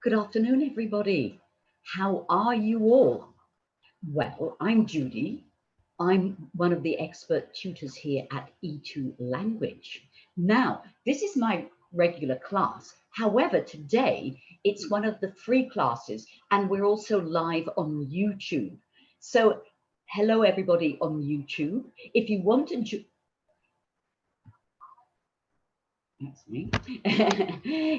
Good afternoon, everybody. How are you all? Well, I'm Judy. I'm one of the expert tutors here at E2 Language. Now, this is my regular class. However, today it's one of the free classes, and we're also live on YouTube. So, hello, everybody on YouTube. If you want to That's me.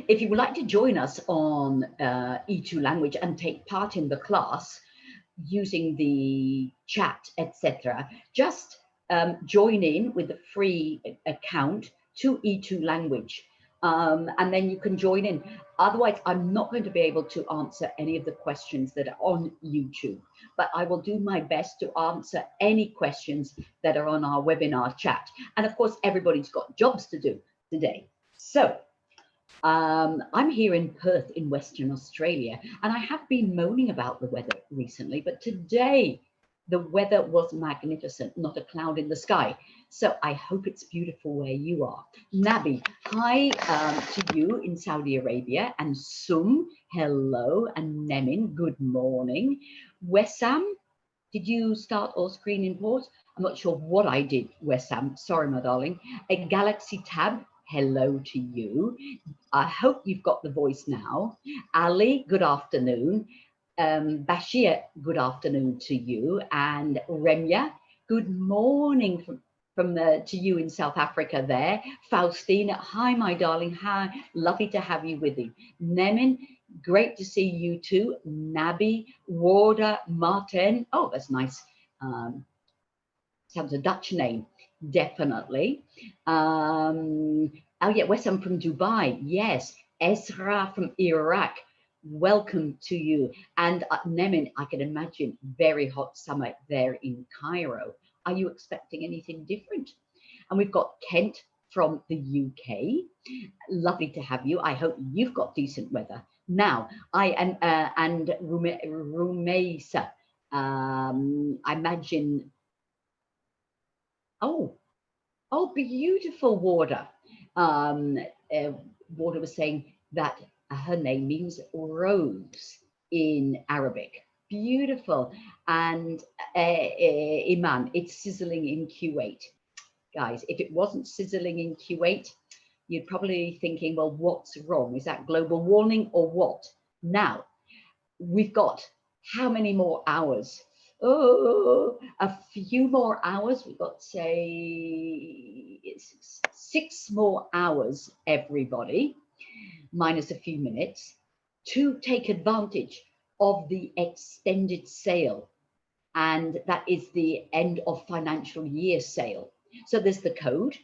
If you would like to join us on E2 Language and take part in the class using the chat, etc., just join in with a free account to E2 Language. And then you can join in. Otherwise, I'm not going to be able to answer any of the questions that are on YouTube, but I will do my best to answer any questions that are on our webinar chat. And of course, everybody's got jobs to do today. So I'm here in Perth in Western Australia, and I have been moaning about the weather recently, but today the weather was magnificent, not a cloud in the sky. So I hope it's beautiful where you are. Nabi, hi to you in Saudi Arabia, and Sum, hello, and Nemin, good morning. Wessam, did you start or screen in pause? I'm not sure what I did, Wessam, sorry, my darling. A Galaxy Tab, hello to you. I hope you've got the voice now. Ali, good afternoon. Bashir, good afternoon to you. And Remya, good morning to you in South Africa there. Faustina, hi, my darling. Hi, lovely to have you with you. Nemin, great to see you too. Nabi, Warda, Martin. Oh, that's nice. Sounds a Dutch name, definitely. Oh yeah, Wessam from Dubai. Yes, Ezra from Iraq. Welcome to you. And Nemin, I can imagine very hot summer there in Cairo. Are you expecting anything different? And we've got Kent from the UK. Lovely to have you. I hope you've got decent weather. Now, and Rumeisa, I imagine. Oh, beautiful, Warda. Warda was saying that her name means rose in Arabic. Beautiful. And Iman, it's sizzling in Kuwait. Guys, if it wasn't sizzling in Kuwait, you'd probably be thinking, well, what's wrong? Is that global warming or what? Now, we've got how many more hours? Oh, a few more hours. We've got, say, 6 more hours, everybody, minus a few minutes, to take advantage of the extended sale. And that is the end of financial year sale. So there's the code.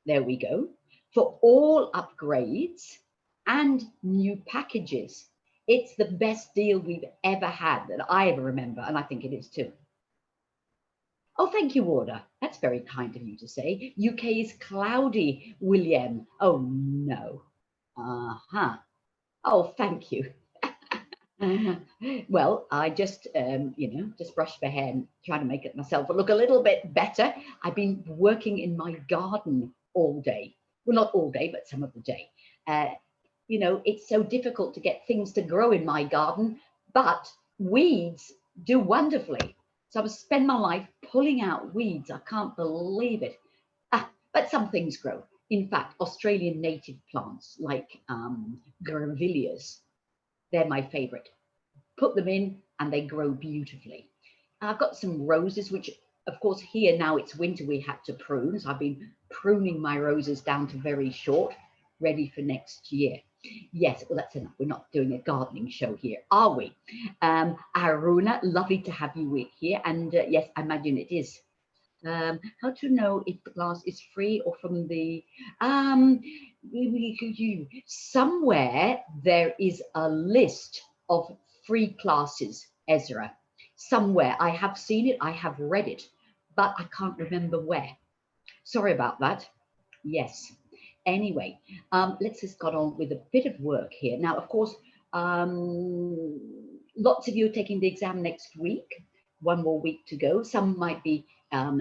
There we go. For all upgrades and new packages. It's the best deal we've ever had that I ever remember, and I think it is too. Oh, thank you, Warda. That's very kind of you to say. UK is cloudy, William. Oh, no. Uh-huh. Oh, thank you. Well, I just, just brushed my hair and trying to make it myself look a little bit better. I've been working in my garden all day. Well, not all day, but some of the day. It's so difficult to get things to grow in my garden, but weeds do wonderfully. So I spend my life pulling out weeds. I can't believe it. But some things grow. In fact, Australian native plants like grevilleas, they're my favorite. Put them in and they grow beautifully. I've got some roses, which of course here now it's winter, we have to prune. So I've been pruning my roses down to very short, ready for next year. Yes, well, that's enough. We're not doing a gardening show here, are we? Aruna, lovely to have you here. And yes, I imagine it is. How to know if the class is free or from the... somewhere there is a list of free classes, Ezra. Somewhere. I have seen it, I have read it, but I can't remember where. Sorry about that. Yes. Anyway, let's just get on with a bit of work here. Now, of course, lots of you are taking the exam next week. One more week to go. Some might be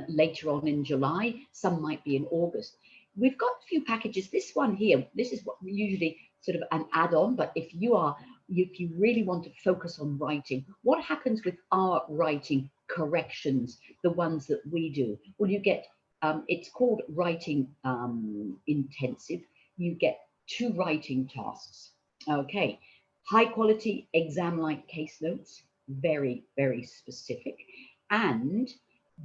later on in July. Some might be in August. We've got a few packages. This one here, this is what we usually sort of an add-on, but if you are if you really want to focus on writing, what happens with our writing corrections, the ones that we do? Well, you get, it's called writing intensive. You get 2 writing tasks. Okay, high quality exam-like case notes, very, very specific. And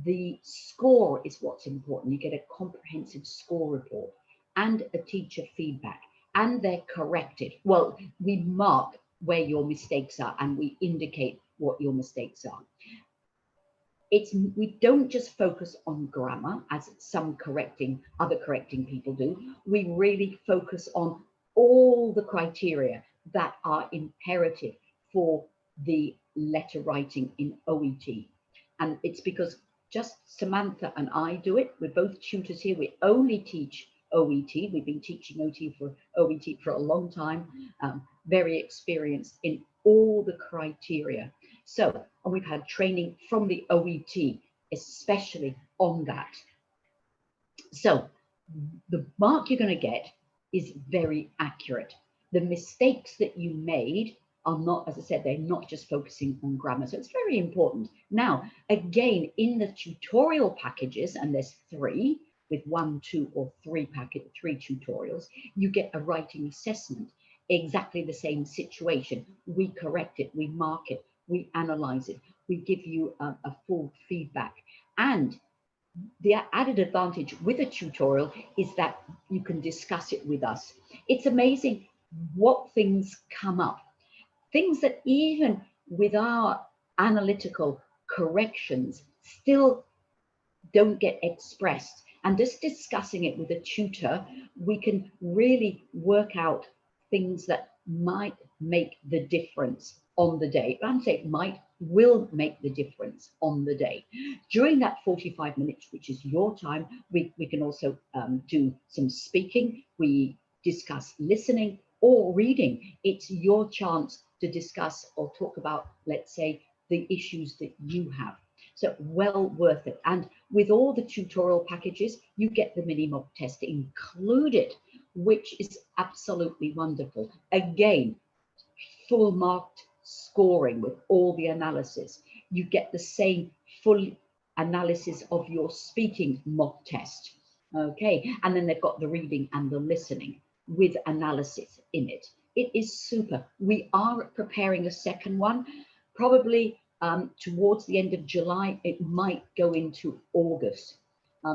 the score is what's important. You get a comprehensive score report and a teacher feedback, and they're corrected. Well, we mark where your mistakes are and we indicate what your mistakes are. We don't just focus on grammar as some other correcting people do. We really focus on all the criteria that are imperative for the letter writing in OET. And it's because just Samantha and I do it. We're both tutors here. We only teach OET. We've been teaching OET for a long time, very experienced in all the criteria. So, and we've had training from the OET, especially on that. So the mark you're going to get is very accurate. The mistakes that you made are not, as I said, they're not just focusing on grammar. So it's very important. Now, again, in the tutorial packages, and there's 3, with 1, 2, or 3 tutorials, you get a writing assessment. Exactly the same situation. We correct it, we mark it, we analyze it, we give you a full feedback. And the added advantage with a tutorial is that you can discuss it with us. It's amazing what things come up, things that even with our analytical corrections still don't get expressed. And just discussing it with a tutor, we can really work out things that might make the difference on the day. I'm saying will make the difference on the day. During that 45 minutes, which is your time, we can also do some speaking. We discuss listening or reading. It's your chance to discuss or talk about, let's say, the issues that you have. So well worth it. And with all the tutorial packages, you get the mini mock test included, which is absolutely wonderful. Again, full marked scoring with all the analysis. You get the same full analysis of your speaking mock test. Okay, and then they've got the reading and the listening with analysis in it. It is super. We are preparing a second one, probably towards the end of July. It might go into August.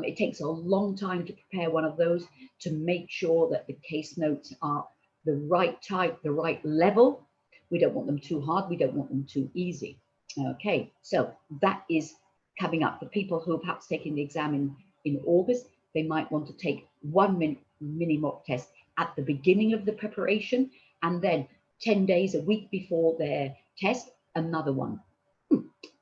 It takes a long time to prepare one of those to make sure that the case notes are the right type, the right level. We don't want them too hard. We don't want them too easy. Okay, so that is coming up. For people who are perhaps taking the exam in August, they might want to take one mini mock test at the beginning of the preparation, and then 10 days, a week before their test, another one.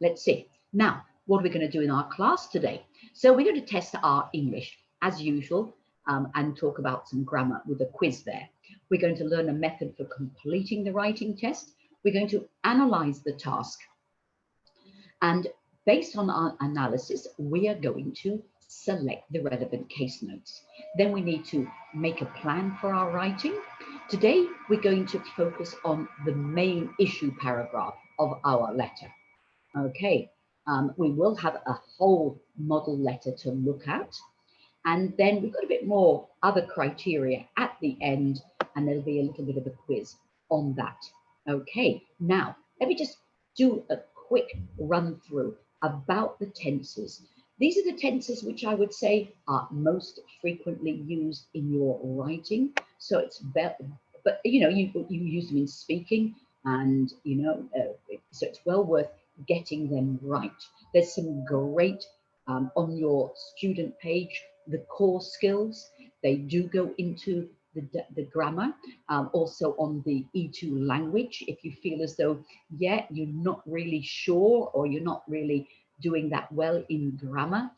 Let's see. Now, what are we going to do in our class today? So we're going to test our English as usual and talk about some grammar with a quiz there. We're going to learn a method for completing the writing test. We're going to analyze the task. And based on our analysis, we are going to select the relevant case notes. Then we need to make a plan for our writing. Today, we're going to focus on the main issue paragraph of our letter. Okay, we will have a whole model letter to look at. And then we've got a bit more other criteria at the end, and there'll be a little bit of a quiz on that. Okay, now let me just do a quick run through about the tenses. These are the tenses which I would say are most frequently used in your writing. So it's better, but you know, you use them in speaking, and you know, so it's well worth getting them right. There's some great on your student page, the core skills. They do go into the grammar, also on the E2 language. If you feel as though, yeah, you're not really sure or you're not really doing that well in grammar,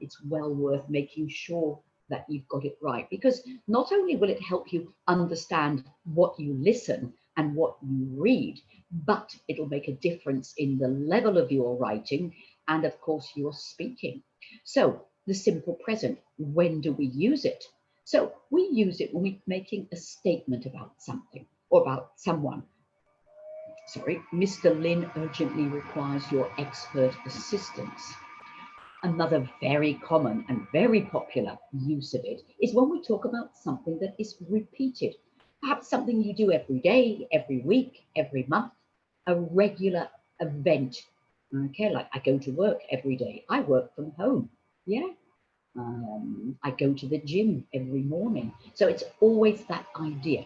it's well worth making sure that you've got it right, because not only will it help you understand what you listen and what you read, but it'll make a difference in the level of your writing and of course your speaking. So the simple present, when do we use it? So we use it when we're making a statement about something or about someone. sorry, Mr. Lin urgently requires your expert assistance. Another very common and very popular use of it is when we talk about something that is repeated, perhaps something you do every day, every week, every month, a regular event. Okay, like I go to work every day, I work from home. Yeah. I go to the gym every morning. So it's always that idea.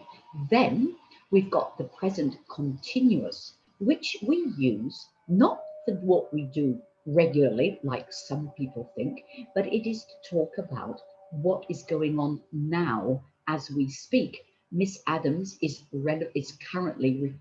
Then we've got the present continuous, which we use not for what we do regularly, like some people think, but it is to talk about what is going on now as we speak. Miss Adams is currently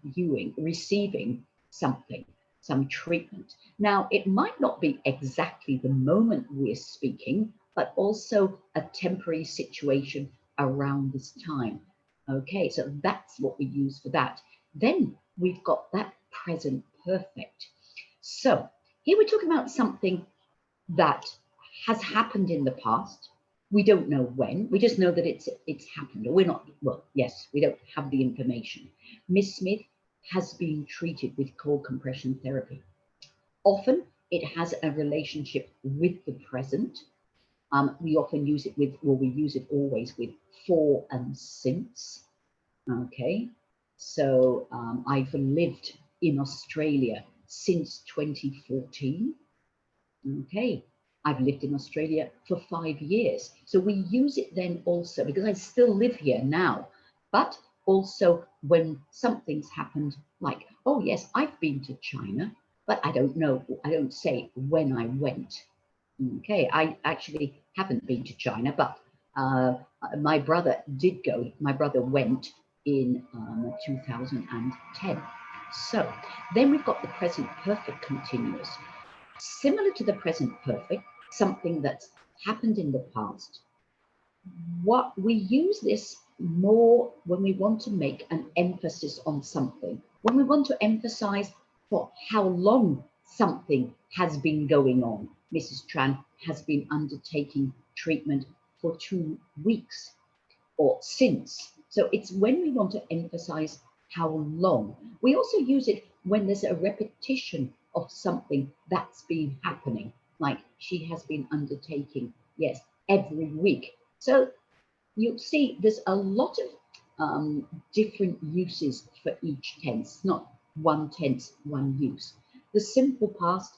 receiving something, some treatment. Now, it might not be exactly the moment we're speaking, but also a temporary situation around this time. Okay, so that's what we use for that. Then we've got that present perfect. So here we're talking about something that has happened in the past. We don't know when, we just know that it's happened, or we're not, well, yes, we don't have the information. Miss Smith has been treated with cold compression therapy. Often it has a relationship with the present. We often use it with, well, we use it always with for and since. Okay, so I've lived in Australia since 2014. Okay, I've lived in Australia for 5 years. So we use it then also because I still live here now, but also when something's happened, like, oh yes, I've been to China, but I don't know, I don't say when I went. Okay, I actually haven't been to China, but my brother did go. My brother went in 2010. So then we've got the present perfect continuous. Similar to the present perfect, something that's happened in the past. What we use this more when we want to make an emphasis on something, when we want to emphasize for how long something has been going on. Mrs. Tran has been undertaking treatment for 2 weeks or since. So it's when we want to emphasize how long. We also use it when there's a repetition of something that's been happening, like she has been undertaking, yes, every week. So you'll see there's a lot of different uses for each tense, not one tense, one use. The simple past,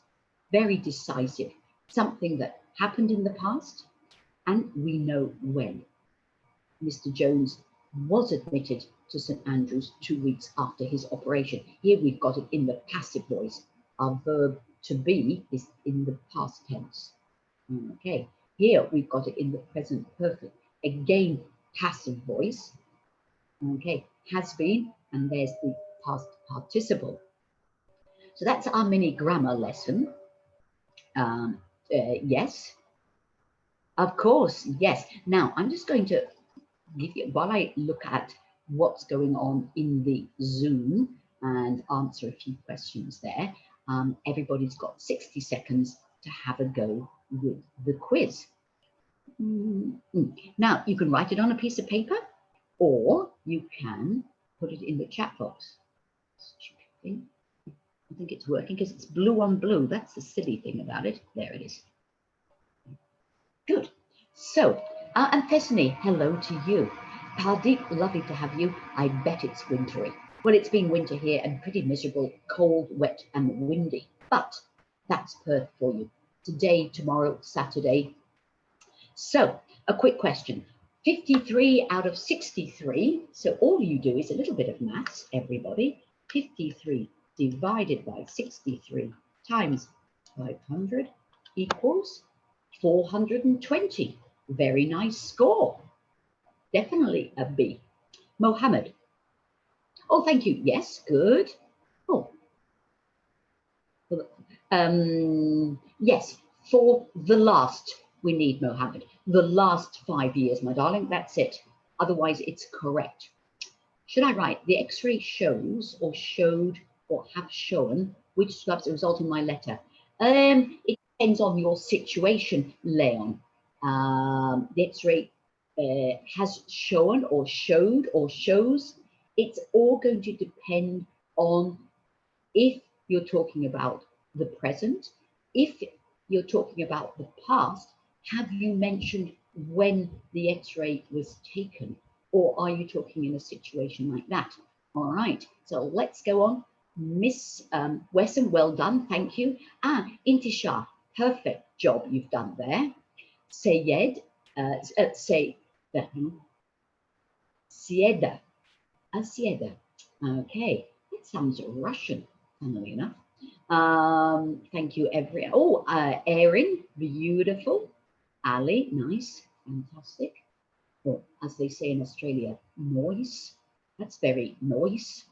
very decisive, something that happened in the past and we know when. Mr. Jones was admitted to St Andrews 2 weeks after his operation. Here we've got it in the passive voice. Our verb to be is in the past tense. Okay, here we've got it in the present perfect. Again, passive voice. Okay, has been, and there's the past participle. So that's our mini grammar lesson. Yes, of course, yes. Now I'm just going to give you, while I look at what's going on in the Zoom and answer a few questions there, everybody's got 60 seconds to have a go with the quiz. Now, you can write it on a piece of paper or you can put it in the chat box. I think it's working because it's blue on blue. That's the silly thing about it. There it is. Good. So, and Thesney, hello to you. Pardeep, lovely to have you. I bet it's wintry. Well, it's been winter here and pretty miserable, cold, wet and windy. But that's Perth for you. Today, tomorrow, Saturday. So, a quick question. 53 out of 63. So all you do is a little bit of maths, everybody. 53 divided by 63 times 500 equals 420. Very nice score. Definitely a B. Mohammed. Oh, thank you. Yes, good. Oh. Yes, for the last, we need Mohammed. The last 5 years, my darling, that's it. Otherwise, it's correct. Should I write the X-ray shows or showed or have shown which slabs result in my letter? It depends on your situation, Leon. The X-ray has shown or showed or shows. It's all going to depend on If you're talking about the present, if you're talking about the past, have you mentioned when the X-ray was taken? Or are you talking in a situation like that? All right, so let's go on. Miss Wesson, well done, thank you. Intishar, perfect job you've done there. Sayed, Sieda, Sieda. Okay, that sounds Russian, funnily enough. Thank you, Erin, beautiful. Ali, nice, fantastic. Or as they say in Australia, noise. That's very noise.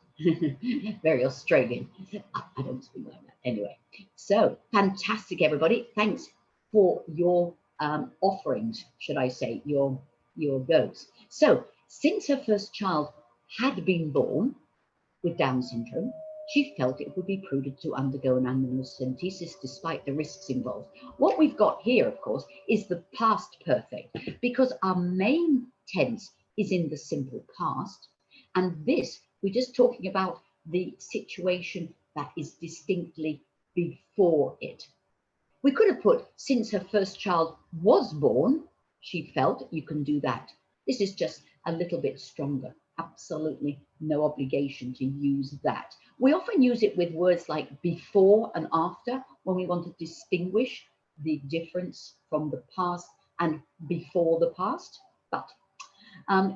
Very Australian. I don't speak like that anyway. So fantastic, everybody. Thanks for your offerings, should I say, your goes. So since her first child had been born with Down syndrome, she felt it would be prudent to undergo an amniocentesis despite the risks involved. What we've got here, of course, is the past perfect, because our main tense is in the simple past, and this, we're just talking about the situation that is distinctly before it. We could have put, since her first child was born, she felt. You can do that. This is just a little bit stronger. Absolutely no obligation to use that. We often use it with words like before and after when we want to distinguish the difference from the past and before the past. But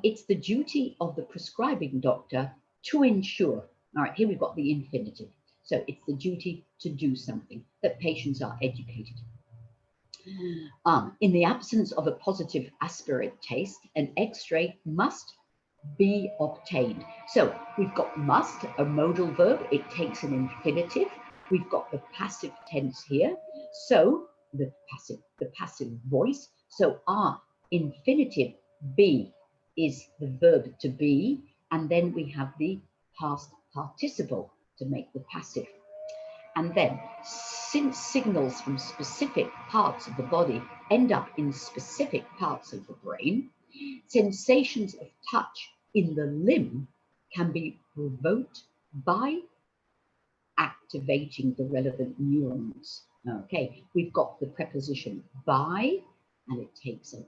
it's the duty of the prescribing doctor to ensure. All right, here we've got the infinitive. So it's the duty to do something, that patients are educated. In the absence of a positive aspirate test, an X-ray must be obtained. So we've got must, a modal verb, it takes an infinitive. We've got the passive tense here. So the passive voice. So our infinitive be is the verb to be, and then we have the past participle to make the passive. And then, since signals from specific parts of the body end up in specific parts of the brain, sensations of touch in the limb can be provoked by activating the relevant neurons. Okay, we've got the preposition by, and it takes an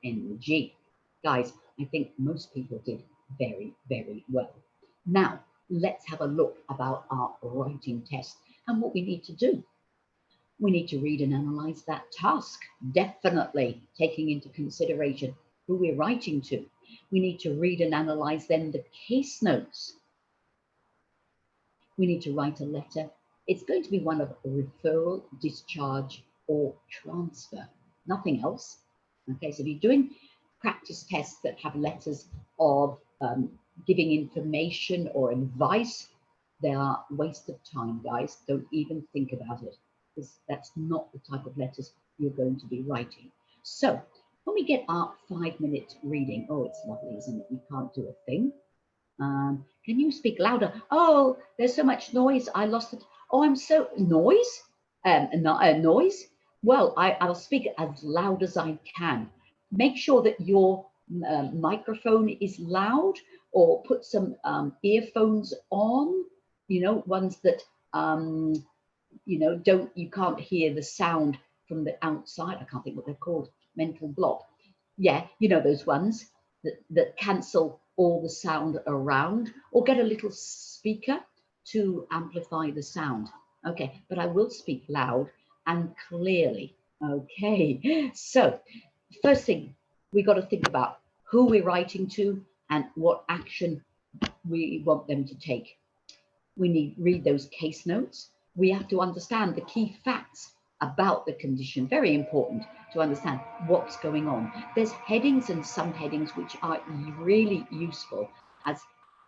ing. Guys, I think most people did very, very well. Now, let's have a look about our writing test and what we need to do. We need to read and analyze that task, definitely taking into consideration who we're writing to. We need to read and analyze then the case notes. We need to write a letter. It's going to be one of referral, discharge, or transfer, nothing else. Okay, so if you're doing practice tests that have letters of giving information or advice, they are a waste of time, guys. Don't even think about it, because that's not the type of letters you're going to be writing. So when we get our 5-minute reading, oh, it's lovely, isn't it? You can't do a thing. Can you speak louder? Oh, there's so much noise. I lost it. Oh, I'm so noise. Noise. Well, I'll speak as loud as I can. Make sure that your microphone is loud, or put some earphones on. You know, ones that you know, you can't hear the sound from the outside. I can't think what they're called. Mental block. Yeah, you know those ones that cancel all the sound around, or get a little speaker to amplify the sound. Okay, but I will speak loud and clearly. Okay, so first thing, we got to think about who we're writing to and what action we want them to take. We need to read those case notes. We have to understand the key facts about the condition. Very important to understand what's going on. There's headings and subheadings which are really useful as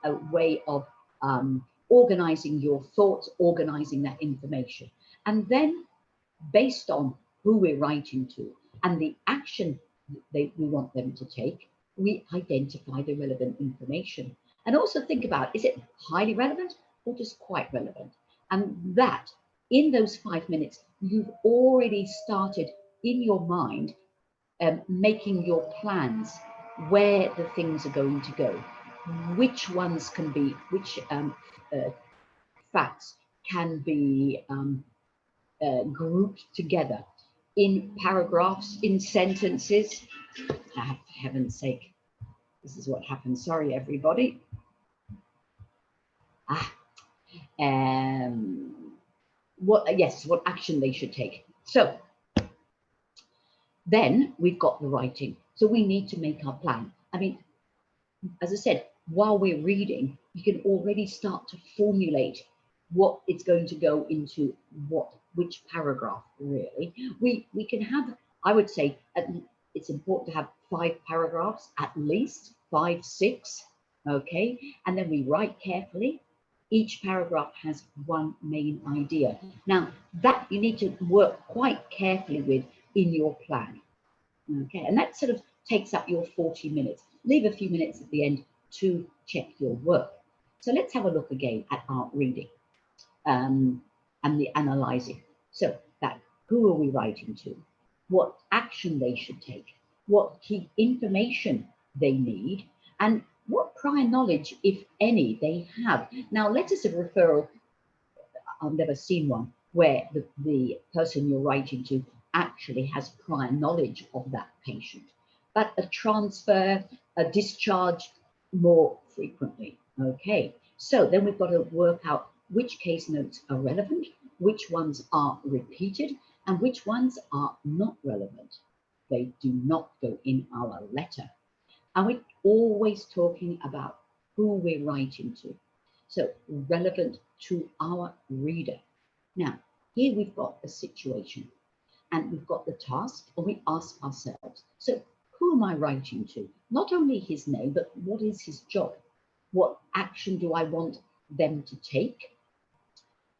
a way of organizing your thoughts, organizing that information. And then based on who we're writing to and the action we want them to take, we identify the relevant information. And also think about, is it highly relevant or just quite relevant? And that, in those 5 minutes, you've already started in your mind making your plans, where the things are going to go, which ones can be, which facts can be grouped together in paragraphs, in sentences. For heaven's sake, this is what happens. Sorry, everybody. What action they should take. So then we've got the writing. So we need to make our plan. I mean, as I said, while we're reading, you can already start to formulate what it's going to go into which paragraph, really. We can have, I would say, it's important to have 5 paragraphs, at least 5, 6, okay? And then we write carefully. Each paragraph has one main idea. Now, that you need to work quite carefully with in your plan, okay? And that sort of takes up your 40 minutes. Leave a few minutes at the end to check your work. So let's have a look again at our reading and the analyzing. So that, who are we writing to? What action they should take? What key information they need? And what prior knowledge, if any, they have. Now, letters of referral, I've never seen one where the person you're writing to actually has prior knowledge of that patient. But a transfer, a discharge more frequently. Okay, so then we've got to work out which case notes are relevant, which ones are repeated, and which ones are not relevant. They do not go in our letter. And we're always talking about who we're writing to. So relevant to our reader. Now, here we've got a situation and we've got the task, and we ask ourselves, so who am I writing to? Not only his name, but what is his job? What action do I want them to take?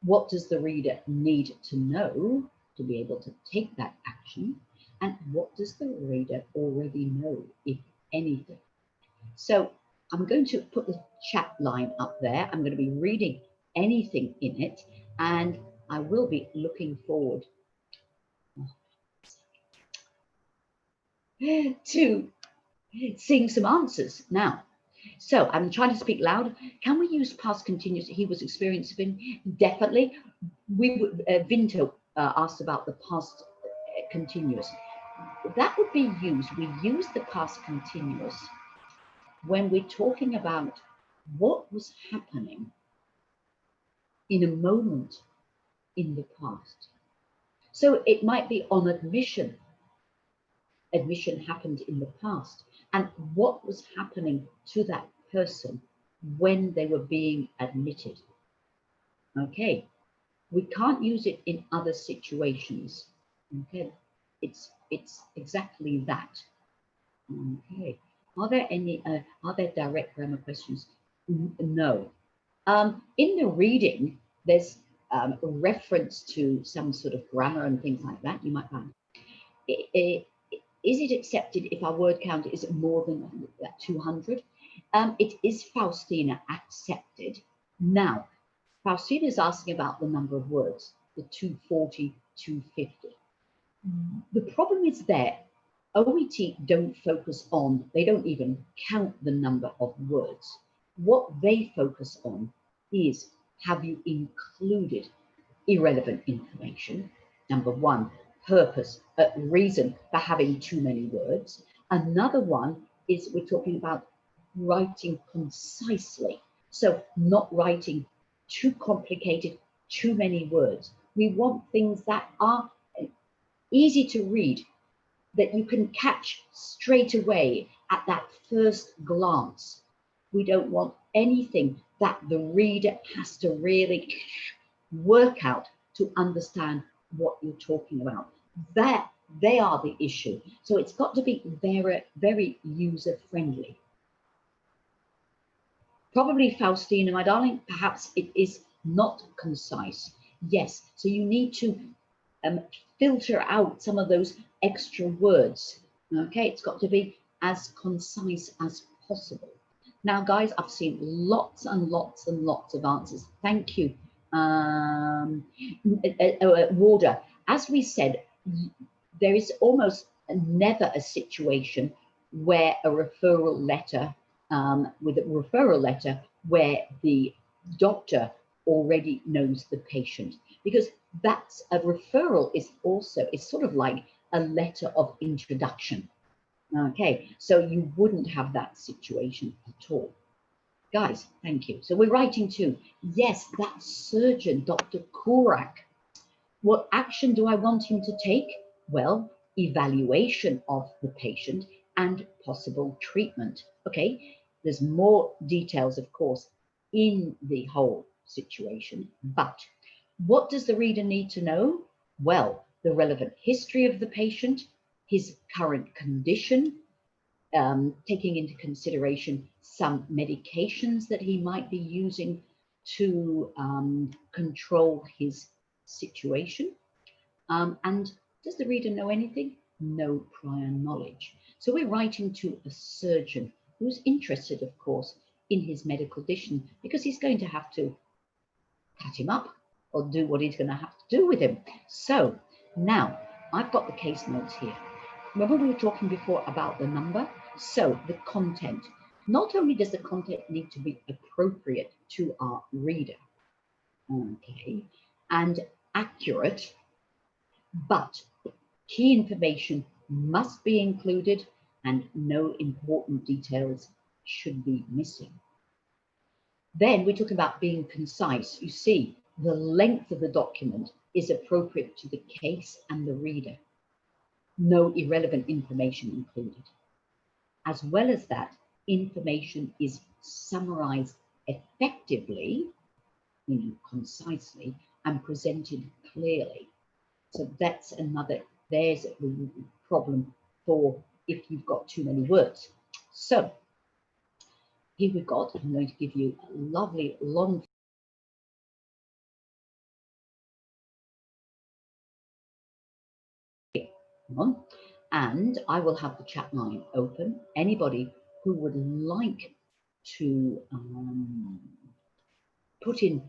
What does the reader need to know to be able to take that action? And what does the reader already know, if anything? So I'm going to put the chat line up there. I'm going to be reading anything in it, and I will be looking forward to seeing some answers now. So I'm trying to speak loud. Can we use past continuous? He was experiencing, definitely. Vinto asked about the past continuous. That would be used. We use the past continuous when we're talking about what was happening in a moment in the past. So it might be on admission. Admission happened in the past, and what was happening to that person when they were being admitted. Okay, we can't use it in other situations. Okay, it's exactly that. Okay, are there direct grammar questions? No. In the reading, there's a reference to some sort of grammar and things like that. You might find. Is it accepted if our word count is more than 200? It is, Faustina, accepted. Now, Faustina is asking about the number of words, the 240, 250. The problem is that OET don't focus on, they don't even count the number of words. What they focus on is, have you included irrelevant information? Number one, purpose, reason for having too many words. Another one is we're talking about writing concisely. So not writing too complicated, too many words. We want things that are easy to read, that you can catch straight away at that first glance. We don't want anything that the reader has to really work out to understand what you're talking about. That they are the issue. So it's got to be very, very user-friendly. Probably, Faustina, my darling, perhaps it is not concise. Yes, so you need to filter out some of those extra words. Okay, it's got to be as concise as possible. Now, guys, I've seen lots and lots and lots of answers. Thank you. Warder, as we said, there is almost never a situation where a referral letter, with a referral letter, where the doctor already knows the patient, because that's a referral is also, it's sort of like a letter of introduction. Okay, so you wouldn't have that situation at all. Guys, thank you. So we're writing to, yes, that surgeon, Dr. Kurak. What action do I want him to take? Well, evaluation of the patient and possible treatment. Okay, there's more details, of course, in the whole situation, but what does the reader need to know? Well, the relevant history of the patient, his current condition, taking into consideration some medications that he might be using to control his situation. And does the reader know anything? No prior knowledge. So we're writing to a surgeon who's interested, of course, in his medical condition, because he's going to have to cut him up or do what he's going to have to do with him. So now I've got the case notes here. Remember we were talking before about the number? So the content. Not only does the content need to be appropriate to our reader, okay, and accurate, but key information must be included and no important details should be missing. Then we're talking about being concise. You see, the length of the document is appropriate to the case and the reader. No irrelevant information included. As well as that, information is summarized effectively, meaning concisely, and presented clearly. So that's another, there's a problem for if you've got too many words. So here we've got, I'm going to give you a lovely long one, and I will have the chat line open. Anybody who would like to put in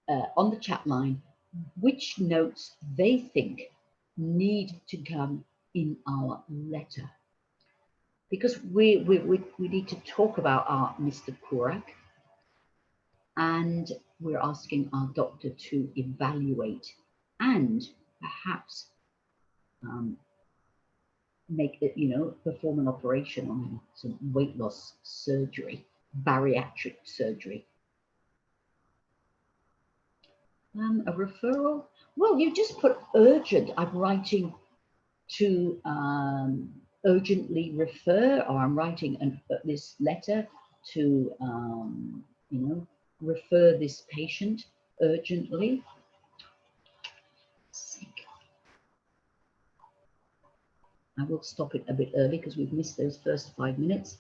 on the chat line which notes they think need to come in our letter, because we need to talk about our Mr. Kurak, and we're asking our doctor to evaluate and perhaps make it, perform an operation on him, some weight loss surgery, bariatric surgery. A referral? Well, you just put urgent. I'm writing to urgently refer, or I'm writing this letter to, refer this patient urgently. I will stop it a bit early because we've missed those first 5 minutes.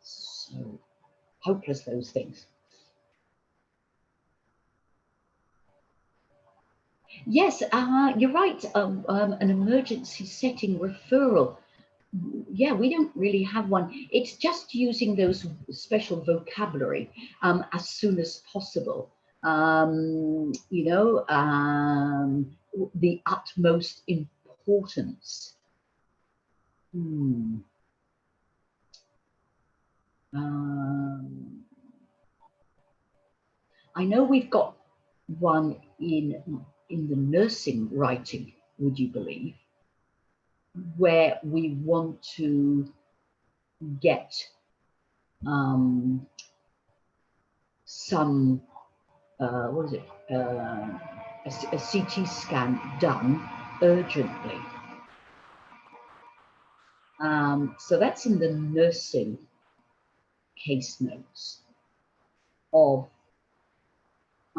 So hopeless, those things. Yes, you're right. An emergency setting referral. Yeah, we don't really have one. It's just using those special vocabulary as soon as possible. The utmost importance. I know we've got one in the nursing writing, would you believe, where we want to get some what is it, a CT scan done urgently. So that's in the nursing case notes of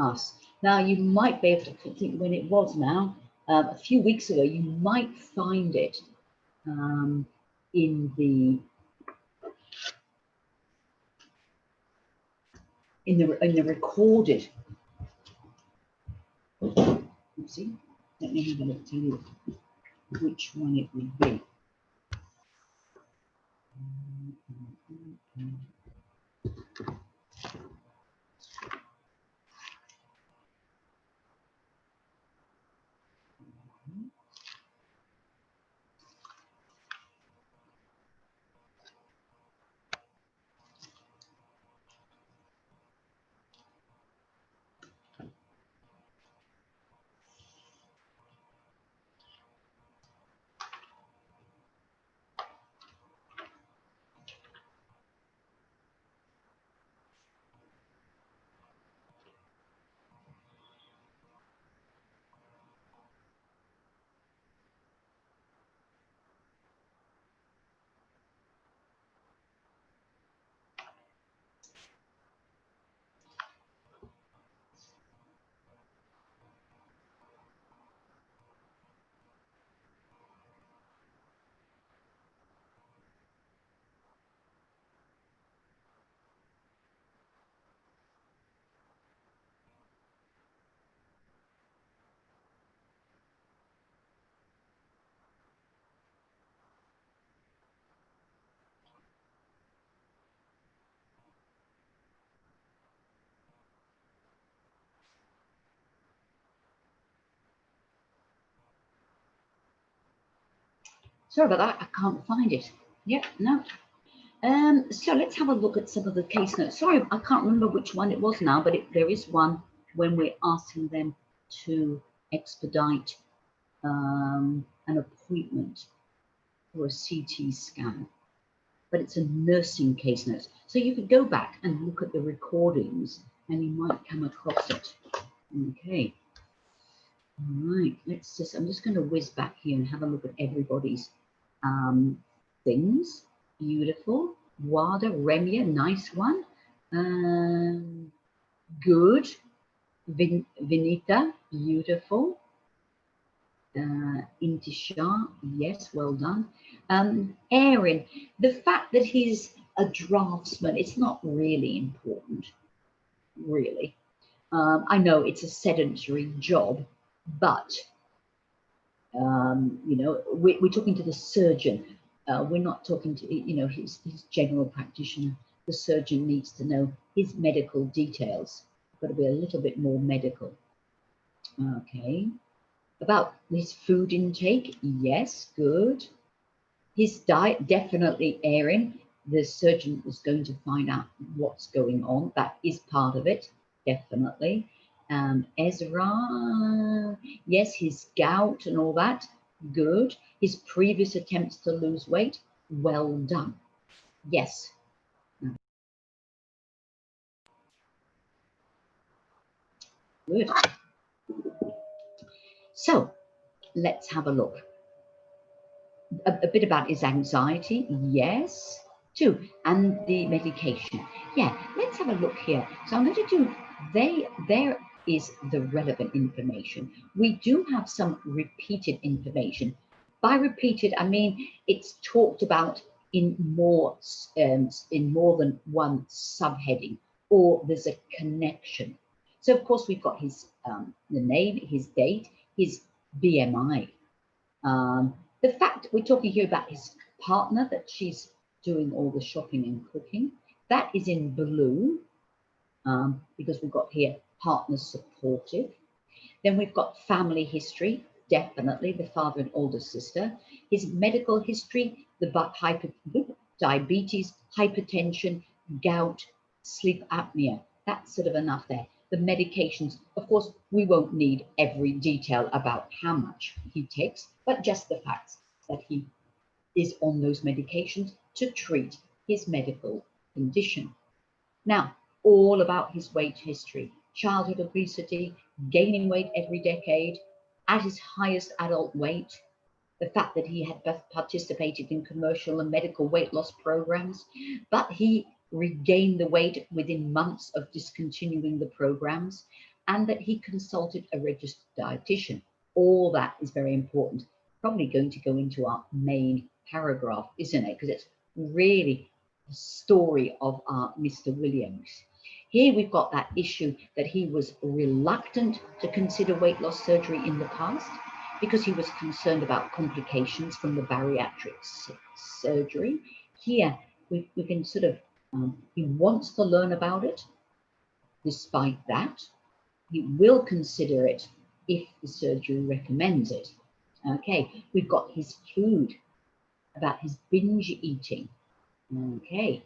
us. Now you might be able to think when it was now, a few weeks ago, you might find it in the recorded. Oopsie. Let me have a look, tell you which one it would be. Sorry about that, I can't find it. Yep, no. So let's have a look at some of the case notes. Sorry, I can't remember which one it was now, but there is one when we're asking them to expedite an appointment for a CT scan, but it's a nursing case note. So you could go back and look at the recordings and you might come across it. Okay. All right, I'm just going to whiz back here and have a look at everybody's things. Beautiful. Wada, Remia, nice one. Good. Vinita, beautiful. Intishar, yes, well done. Aaron, the fact that he's a draftsman, it's not really important, really. I know it's a sedentary job, but you know, we're talking to the surgeon. We're not talking to, you know, his general practitioner. The surgeon needs to know his medical details. Got to be a little bit more medical. Okay. About his food intake, yes, good. His diet, definitely Aaron. The surgeon is going to find out what's going on. That is part of it, definitely. Ezra, yes, his gout and all that, good. His previous attempts to lose weight, well done. Yes. Good. So let's have a look. A bit about his anxiety, yes, too, and the medication. Yeah, let's have a look here. So I'm going to do, there is the relevant information. We do have some repeated information. By repeated, I mean it's talked about in more than one subheading, or there's a connection. So of course we've got his the name, his date, his BMI. The fact we're talking here about his partner, that she's doing all the shopping and cooking, that is in blue, because we've got here partner supportive. Then we've got family history, definitely the father and older sister. His medical history, the diabetes, hypertension, gout, sleep apnea. That's sort of enough there. The medications, of course, we won't need every detail about how much he takes, but just the facts that he is on those medications to treat his medical condition. Now, all about his weight history, childhood obesity, gaining weight every decade, at his highest adult weight, the fact that he had both participated in commercial and medical weight loss programs, but he regained the weight within months of discontinuing the programs, and that he consulted a registered dietitian. All that is very important. Probably going to go into our main paragraph, isn't it? Because it's really the story of our Mr. Williams. Here we've got that issue that he was reluctant to consider weight loss surgery in the past, because he was concerned about complications from the bariatric surgery. Here, we can sort of, he wants to learn about it. Despite that, he will consider it if the surgery recommends it. Okay, we've got his food, about his binge eating. Okay,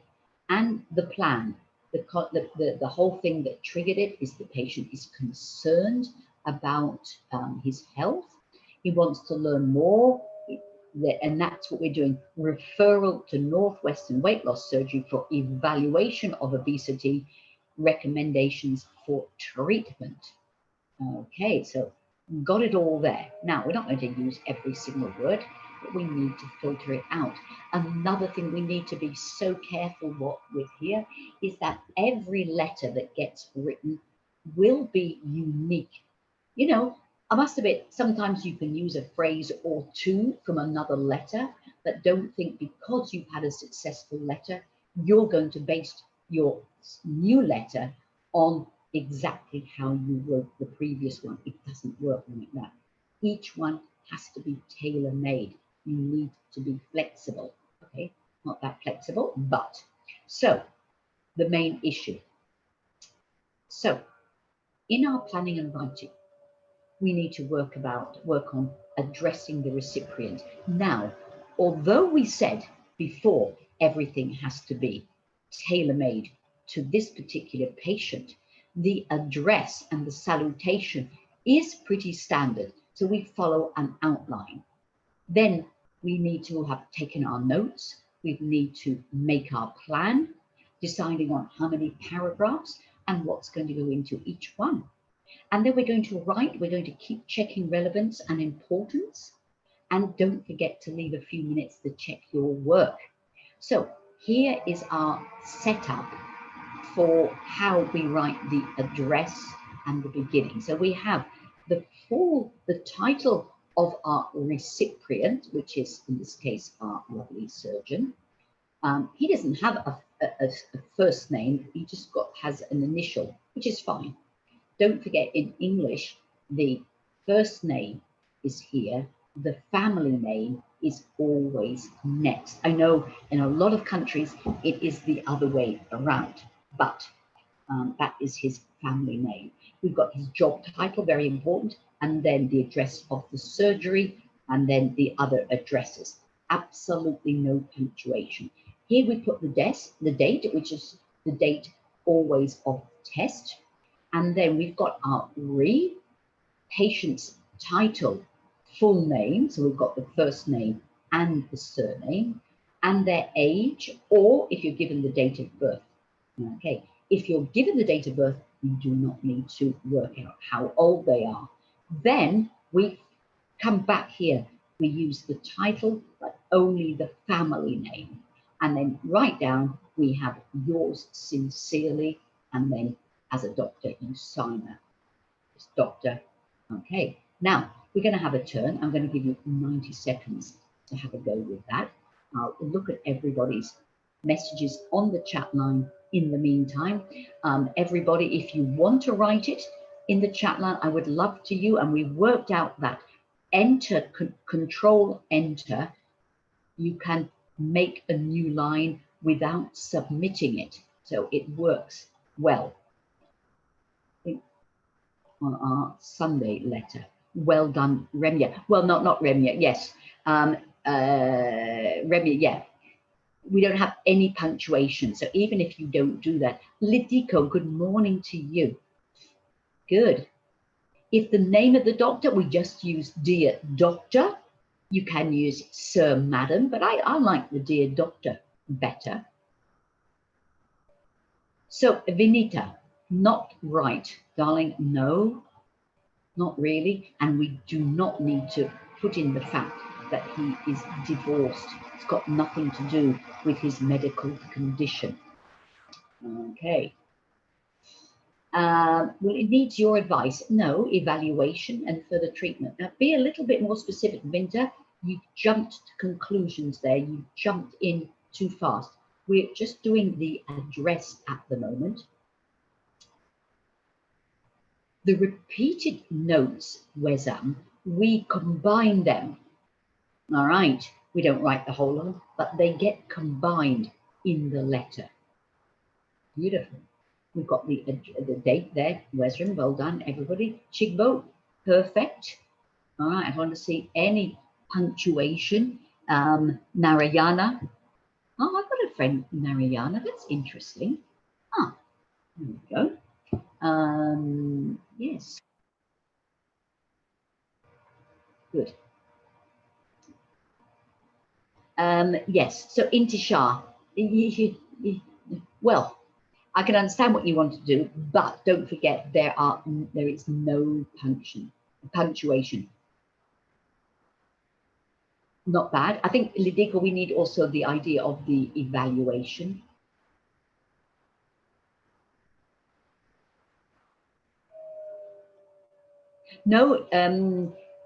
and the plan. The whole thing that triggered it is the patient is concerned about his health. He wants to learn more, and that's what we're doing. Referral to Northwestern Weight Loss Surgery for evaluation of obesity, recommendations for treatment. Okay, so got it all there. Now, we're not going to use every single word, but we need to filter it out. Another thing we need to be so careful with here is that every letter that gets written will be unique. You know, I must admit, sometimes you can use a phrase or two from another letter, but don't think because you've had a successful letter, you're going to base your new letter on exactly how you wrote the previous one. It doesn't work like that. Each one has to be tailor-made. You need to be flexible. Okay, not that flexible, but so the main issue. So in our planning and writing, we need to work on addressing the recipient. Now, although we said before everything has to be tailor-made to this particular patient, the address and the salutation is pretty standard. So we follow an outline. Then we need to have taken our notes. We need to make our plan, deciding on how many paragraphs and what's going to go into each one. And then we're going to write, we're going to keep checking relevance and importance. And don't forget to leave a few minutes to check your work. So here is our setup for how we write the address and the beginning. So we have the title of our recipient, which is in this case our lovely surgeon. He doesn't have a first name, he just has an initial, which is fine. Don't forget, in English, the first name is here, the family name is always next. I know in a lot of countries it is the other way around, but that is his family name. We've got his job title, very important, and then the address of the surgery, and then the other addresses. Absolutely no punctuation. Here we put the date, which is the date always of test. And then we've got our patient's title, full name. So we've got the first name and the surname, and their age, or if you're given the date of birth. Okay, if you're given the date of birth, you do not need to work out how old they are. Then we come back here. We use the title, but only the family name. And then right down, we have yours sincerely, and then as a doctor, you sign that. It's doctor. Okay, now we're going to have a turn. I'm going to give you 90 seconds to have a go with that. I'll look at everybody's messages on the chat line in the meantime. Everybody, if you want to write it in the chat line, I would love to you. And we've worked out that enter, control enter, you can make a new line without submitting it. So it works well. On our Sunday letter. Well done, Remya. Well, not Remya, yes. Remya, yeah. We don't have any punctuation. So even if you don't do that, Lidiko, good morning to you. Good. If the name of the doctor, we just use dear doctor. You can use sir, madam, but I like the dear doctor better. So Vinita, not right, darling, no, not really. And we do not need to put in the fact that he is divorced. It's got nothing to do with his medical condition. Okay. Well, it needs your advice. No, evaluation and further treatment. Now, be a little bit more specific, Vinta. You jumped to conclusions there. You jumped in too fast. We're just doing the address at the moment. The repeated notes, Wesam, we combine them. All right. We don't write the whole of them, but they get combined in the letter. Beautiful. We've got the date there. Wesram, well done, everybody. Chigbo, perfect. All right, I want to see any punctuation. Narayana. Oh, I've got a friend, Narayana. That's interesting. Ah, there we go. Yes. Good. Yes, so Intishar. Well, I can understand what you want to do, but don't forget there is no punctuation. Not bad. I think, Lidiko, we need also the idea of the evaluation. No,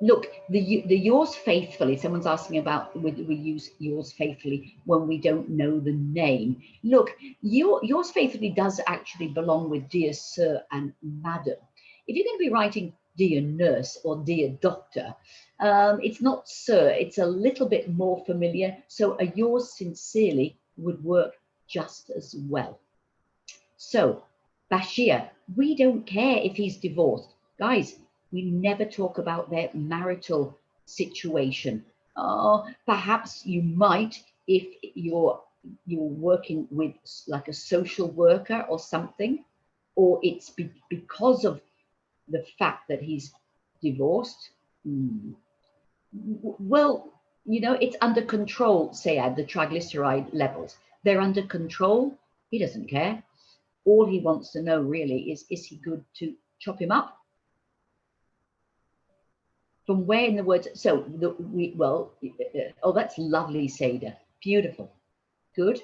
look, the yours faithfully, someone's asking about whether we use yours faithfully when we don't know the name. Look, yours faithfully does actually belong with dear sir and madam. If you're going to be writing dear nurse or dear doctor, it's not sir, it's a little bit more familiar. So a yours sincerely would work just as well. So Bashir, we don't care if he's divorced. Guys, we never talk about their marital situation. Perhaps you might if you're working with like a social worker or something, or it's because of the fact that he's divorced. Well, you know, it's under control, say at the triglyceride levels. They're under control. He doesn't care. All he wants to know really is he good to chop him up? From where in the words? So oh, that's lovely, Seda. Beautiful. Good.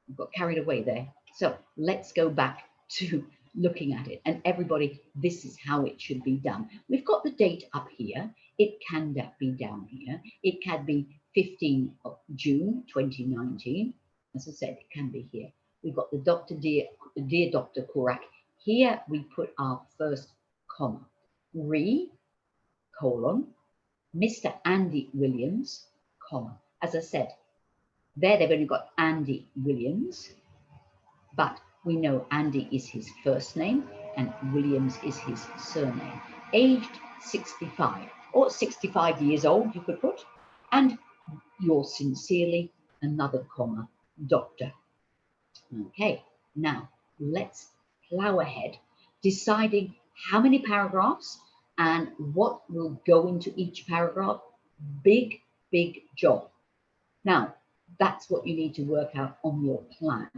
I got carried away there. So let's go back to looking at it. And everybody, this is how it should be done. We've got the date up here. It can be down here. It can be 15th of June 2019. As I said, it can be here. We've got the dear Dr. Korak. Here we put our first comma. Colon, Mr. Andy Williams, comma. As I said, there they've only got Andy Williams, but we know Andy is his first name and Williams is his surname. Aged 65 or 65 years old, you could put, and yours sincerely, another comma, doctor. Okay, now let's plow ahead, deciding how many paragraphs and what will go into each paragraph. Big job. Now, that's what you need to work out on your plan.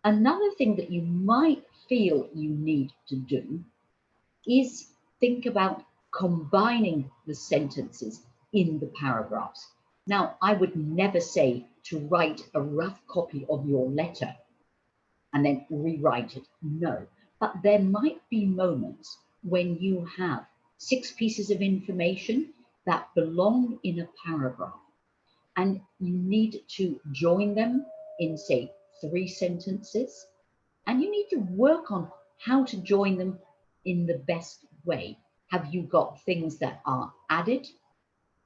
Another thing that you might feel you need to do is think about combining the sentences in the paragraphs. Now, I would never say to write a rough copy of your letter and then rewrite it. No, but there might be moments when you have 6 pieces of information that belong in a paragraph and you need to join them in, say, 3 sentences, and you need to work on how to join them in the best way. Have you got things that are added?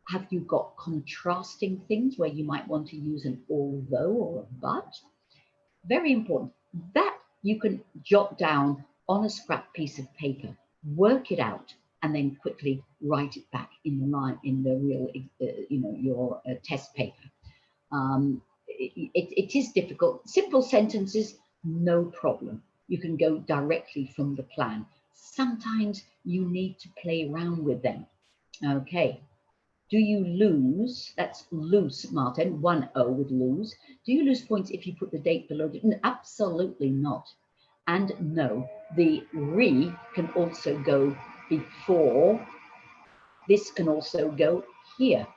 Have you got contrasting things where you might want to use an although or a but? Very important. That you can jot down on a scrap piece of paper, work it out, and then quickly write it back in the line in the real, your test paper. It is difficult. Simple sentences, no problem. You can go directly from the plan. Sometimes you need to play around with them. Okay. Do you lose? That's lose, Martin. 1 O with lose. Do you lose points if you put the date below it? No, absolutely not. And no, the re can also go before. This can also go here.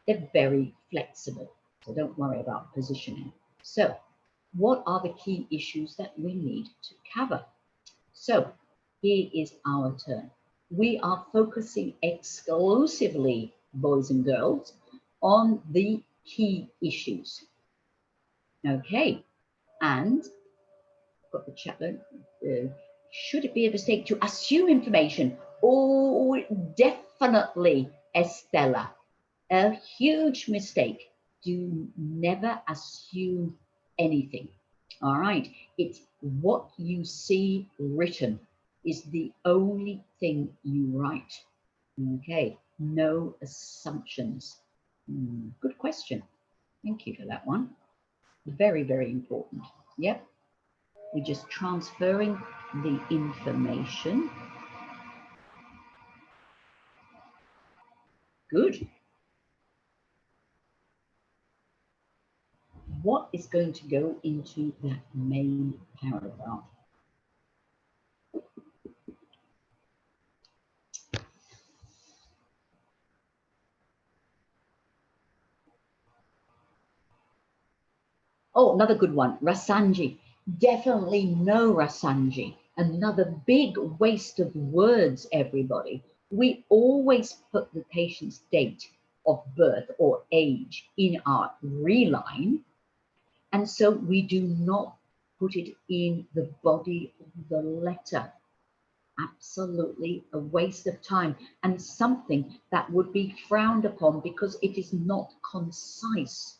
They're very flexible, so don't worry about positioning. So what are the key issues that we need to cover? So here is our turn. We are focusing exclusively, boys and girls, on the key issues. Okay, and got the chat. Should it be a mistake to assume information? Oh, definitely, Estella. A huge mistake. Do never assume anything. All right, it's what you see written is the only thing you write. Okay, no assumptions. Good question. Thank you for that one. Very important. Yep, we're just transferring the information. Good. What is going to go into that main paragraph? Oh, another good one, Rasanji. Definitely no Rasanji. Another big waste of words, everybody. We always put the patient's date of birth or age in our reline, and so we do not put it in the body of the letter. Absolutely a waste of time and something that would be frowned upon because it is not concise.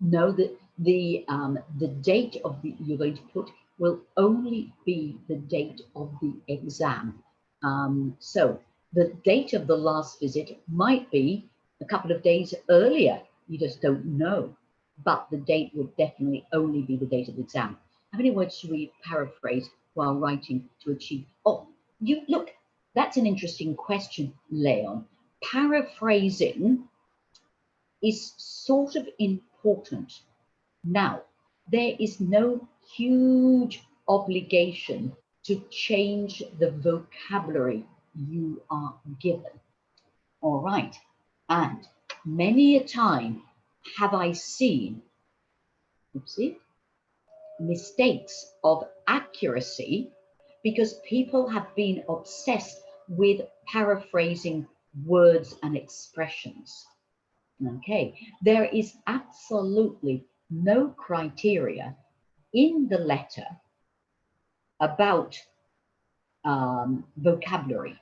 Know that the date of the you're going to put will only be the date of the exam. So the date of the last visit might be a couple of days earlier. You just don't know. But the date would definitely only be the date of the exam. How many words should we paraphrase while writing to achieve? Oh, you look, that's an interesting question, Leon. Paraphrasing is sort of important. Now, there is no huge obligation to change the vocabulary you are given. All right. And many a time have I seen, oopsie, mistakes of accuracy because people have been obsessed with paraphrasing words and expressions. Okay, there is absolutely no criteria in the letter about vocabulary.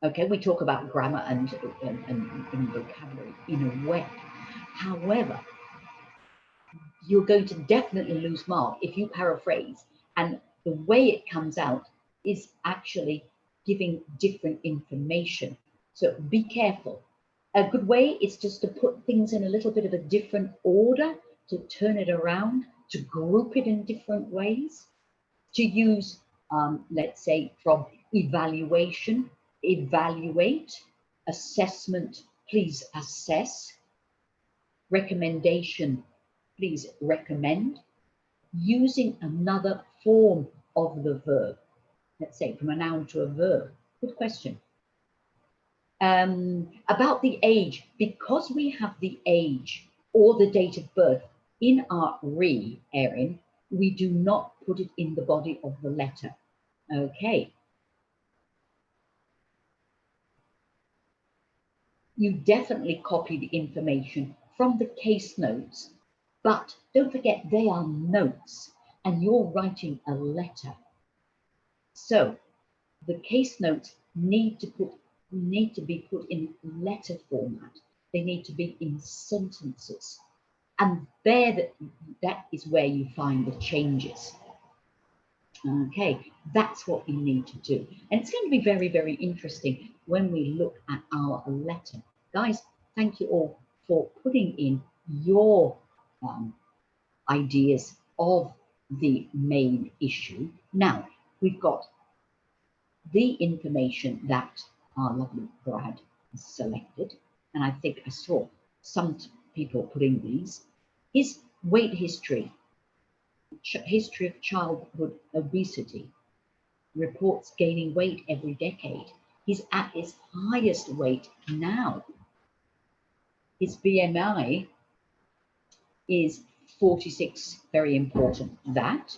Okay, we talk about grammar and vocabulary in a way. However, you're going to definitely lose mark if you paraphrase and the way it comes out is actually giving different information. So be careful. A good way is just to put things in a little bit of a different order, to turn it around, to group it in different ways, to use, let's say, from evaluation, evaluate, assessment, please assess, recommendation, please recommend, using another form of the verb, let's say from a noun to a verb. Good question. About the age, because we have the age or the date of birth in our re, Erin, we do not put it in the body of the letter. Okay. You definitely copy the information from the case notes, but don't forget they are notes and you're writing a letter. So the case notes need to be put in letter format. They need to be in sentences. And that is where you find the changes. Okay, that's what you need to do. And it's going to be very, very interesting when we look at our letter. Guys, thank you all for putting in your ideas of the main issue. Now, we've got the information that our lovely Brad has selected, and I think I saw some people putting these. His weight history, history of childhood obesity, reports gaining weight every decade. He's at his highest weight now. His BMI is 46, very important. That.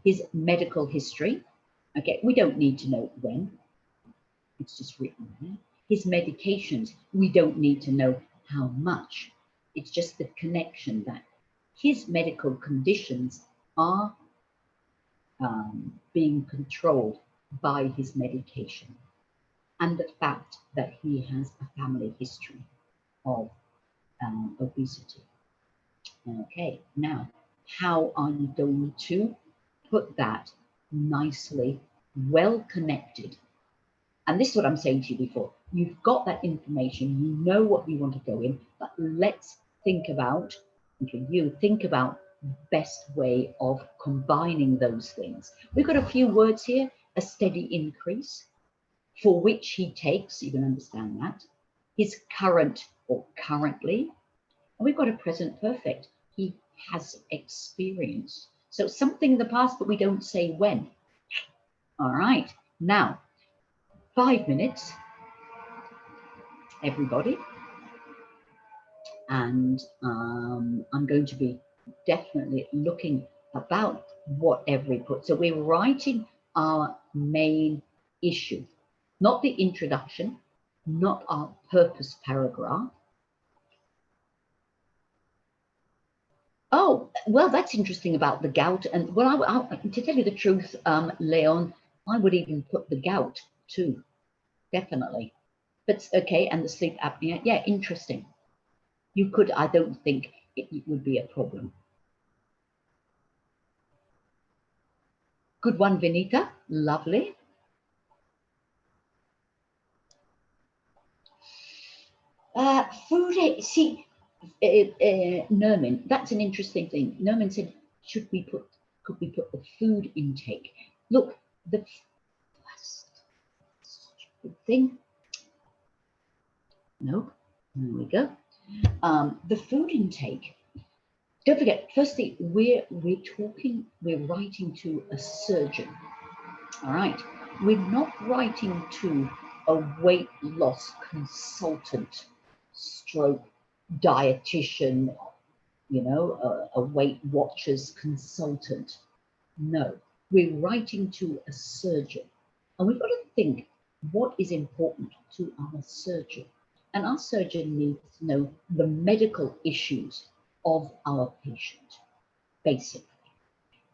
His medical history, okay, we don't need to know when, it's just written there. His medications, we don't need to know how much. It's just the connection that his medical conditions are being controlled by his medication, and the fact that he has a family history of obesity. Okay, now, how are you going to put that nicely, well connected? And this is what I'm saying to you before. You've got that information, you know what you want to go in, but let's think about, okay, you think about the best way of combining those things. We've got a few words here: a steady increase, for which he takes, you can understand that, his current or currently, and we've got a present perfect, he has experience. So something in the past, but we don't say when. All right, now, 5 minutes, everybody, and I'm going to be definitely looking about what every put. So we're writing our main issue, not the introduction, not our purpose paragraph. Oh, well, that's interesting about the gout. And well, to tell you the truth, Leon, I would even put the gout too, definitely. But okay, and the sleep apnea, yeah, interesting. You could, I don't think it would be a problem. Good one, Vinita, lovely. Food, see, Nermin, that's an interesting thing. Nermin said, could we put the food intake? Look, the first thing, no, there we go. The food intake, don't forget, firstly, we're writing to a surgeon, all right? We're not writing to a weight loss consultant, stroke dietitian, you know, a Weight Watchers consultant. No, we're writing to a surgeon. And we've got to think what is important to our surgeon. And our surgeon needs to know the medical issues of our patient, basically.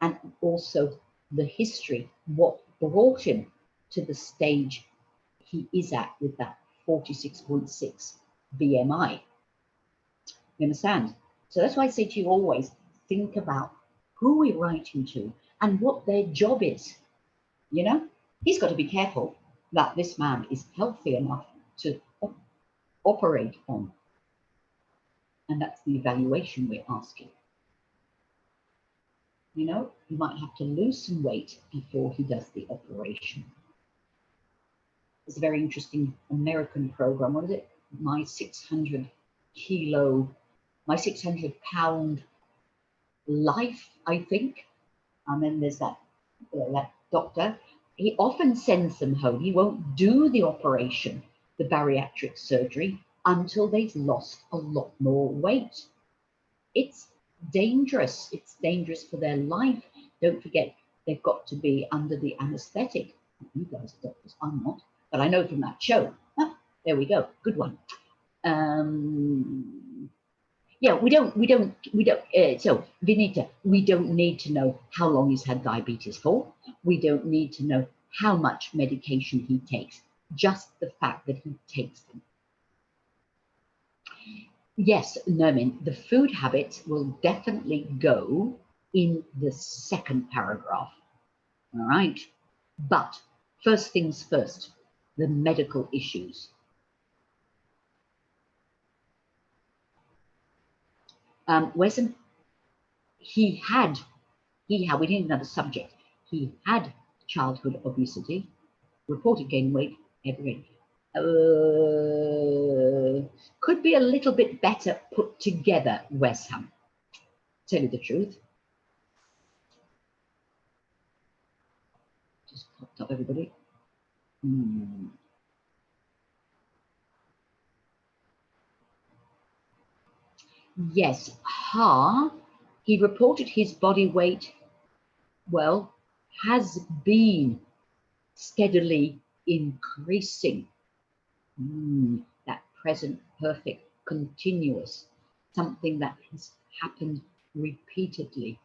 And also the history, what brought him to the stage he is at with that 46.6 BMI. You understand? So that's why I say to you always, think about who we're writing to and what their job is. You know, he's got to be careful that this man is healthy enough to operate on. And that's the evaluation we're asking. You know, he might have to lose some weight before he does the operation. It's a very interesting American program. What is it? My 600 pound life, I think. And then there's that doctor. He often sends them home. He won't do the operation, the bariatric surgery, until they've lost a lot more weight. It's dangerous. It's dangerous for their life. Don't forget, they've got to be under the anesthetic. You guys are doctors, I'm not, but I know from that show. Ah, there we go. Good one. Yeah, so Vinita, we don't need to know how long he's had diabetes for. We don't need to know how much medication he takes, just the fact that he takes them. Yes, Nermin, the food habits will definitely go in the second paragraph, all right? But first things first, the medical issues. Wesson, we need another subject. He had childhood obesity, reported gain weight every could be a little bit better put together, West Ham. Tell you the truth. Just popped up, everybody. Yes, he reported his body weight, well, has been steadily increasing. That present perfect continuous, something that has happened repeatedly,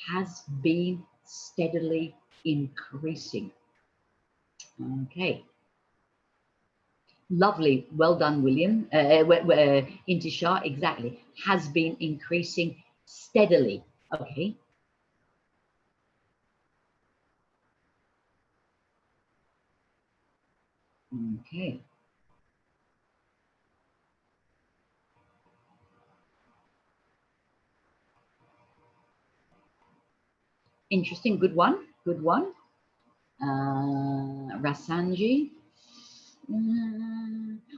has been steadily increasing. Okay. Lovely. Well done, William. Intishar, exactly. Has been increasing steadily. Okay. Okay. Interesting. Good one. Good one. Rasanji.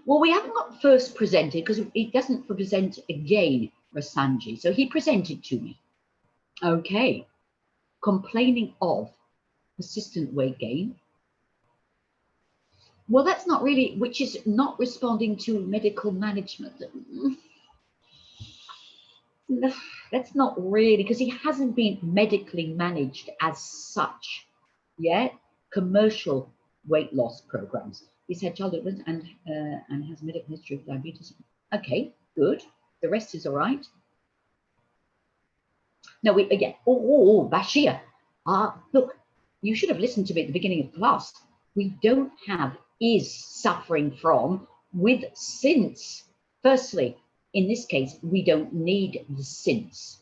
Well, we haven't got first presented because he doesn't present again, Rasanji. So he presented to me. Okay. Complaining of persistent weight gain. Well, that's not really, which is not responding to medical management. That's not really, because he hasn't been medically managed as such yet. Commercial weight loss programs. He's had childhood and has medical history of diabetes. Okay, good. The rest is all right. No, again. Bashir. Look, you should have listened to me at the beginning of class. We don't have is suffering from with since. Firstly, in this case, we don't need the since.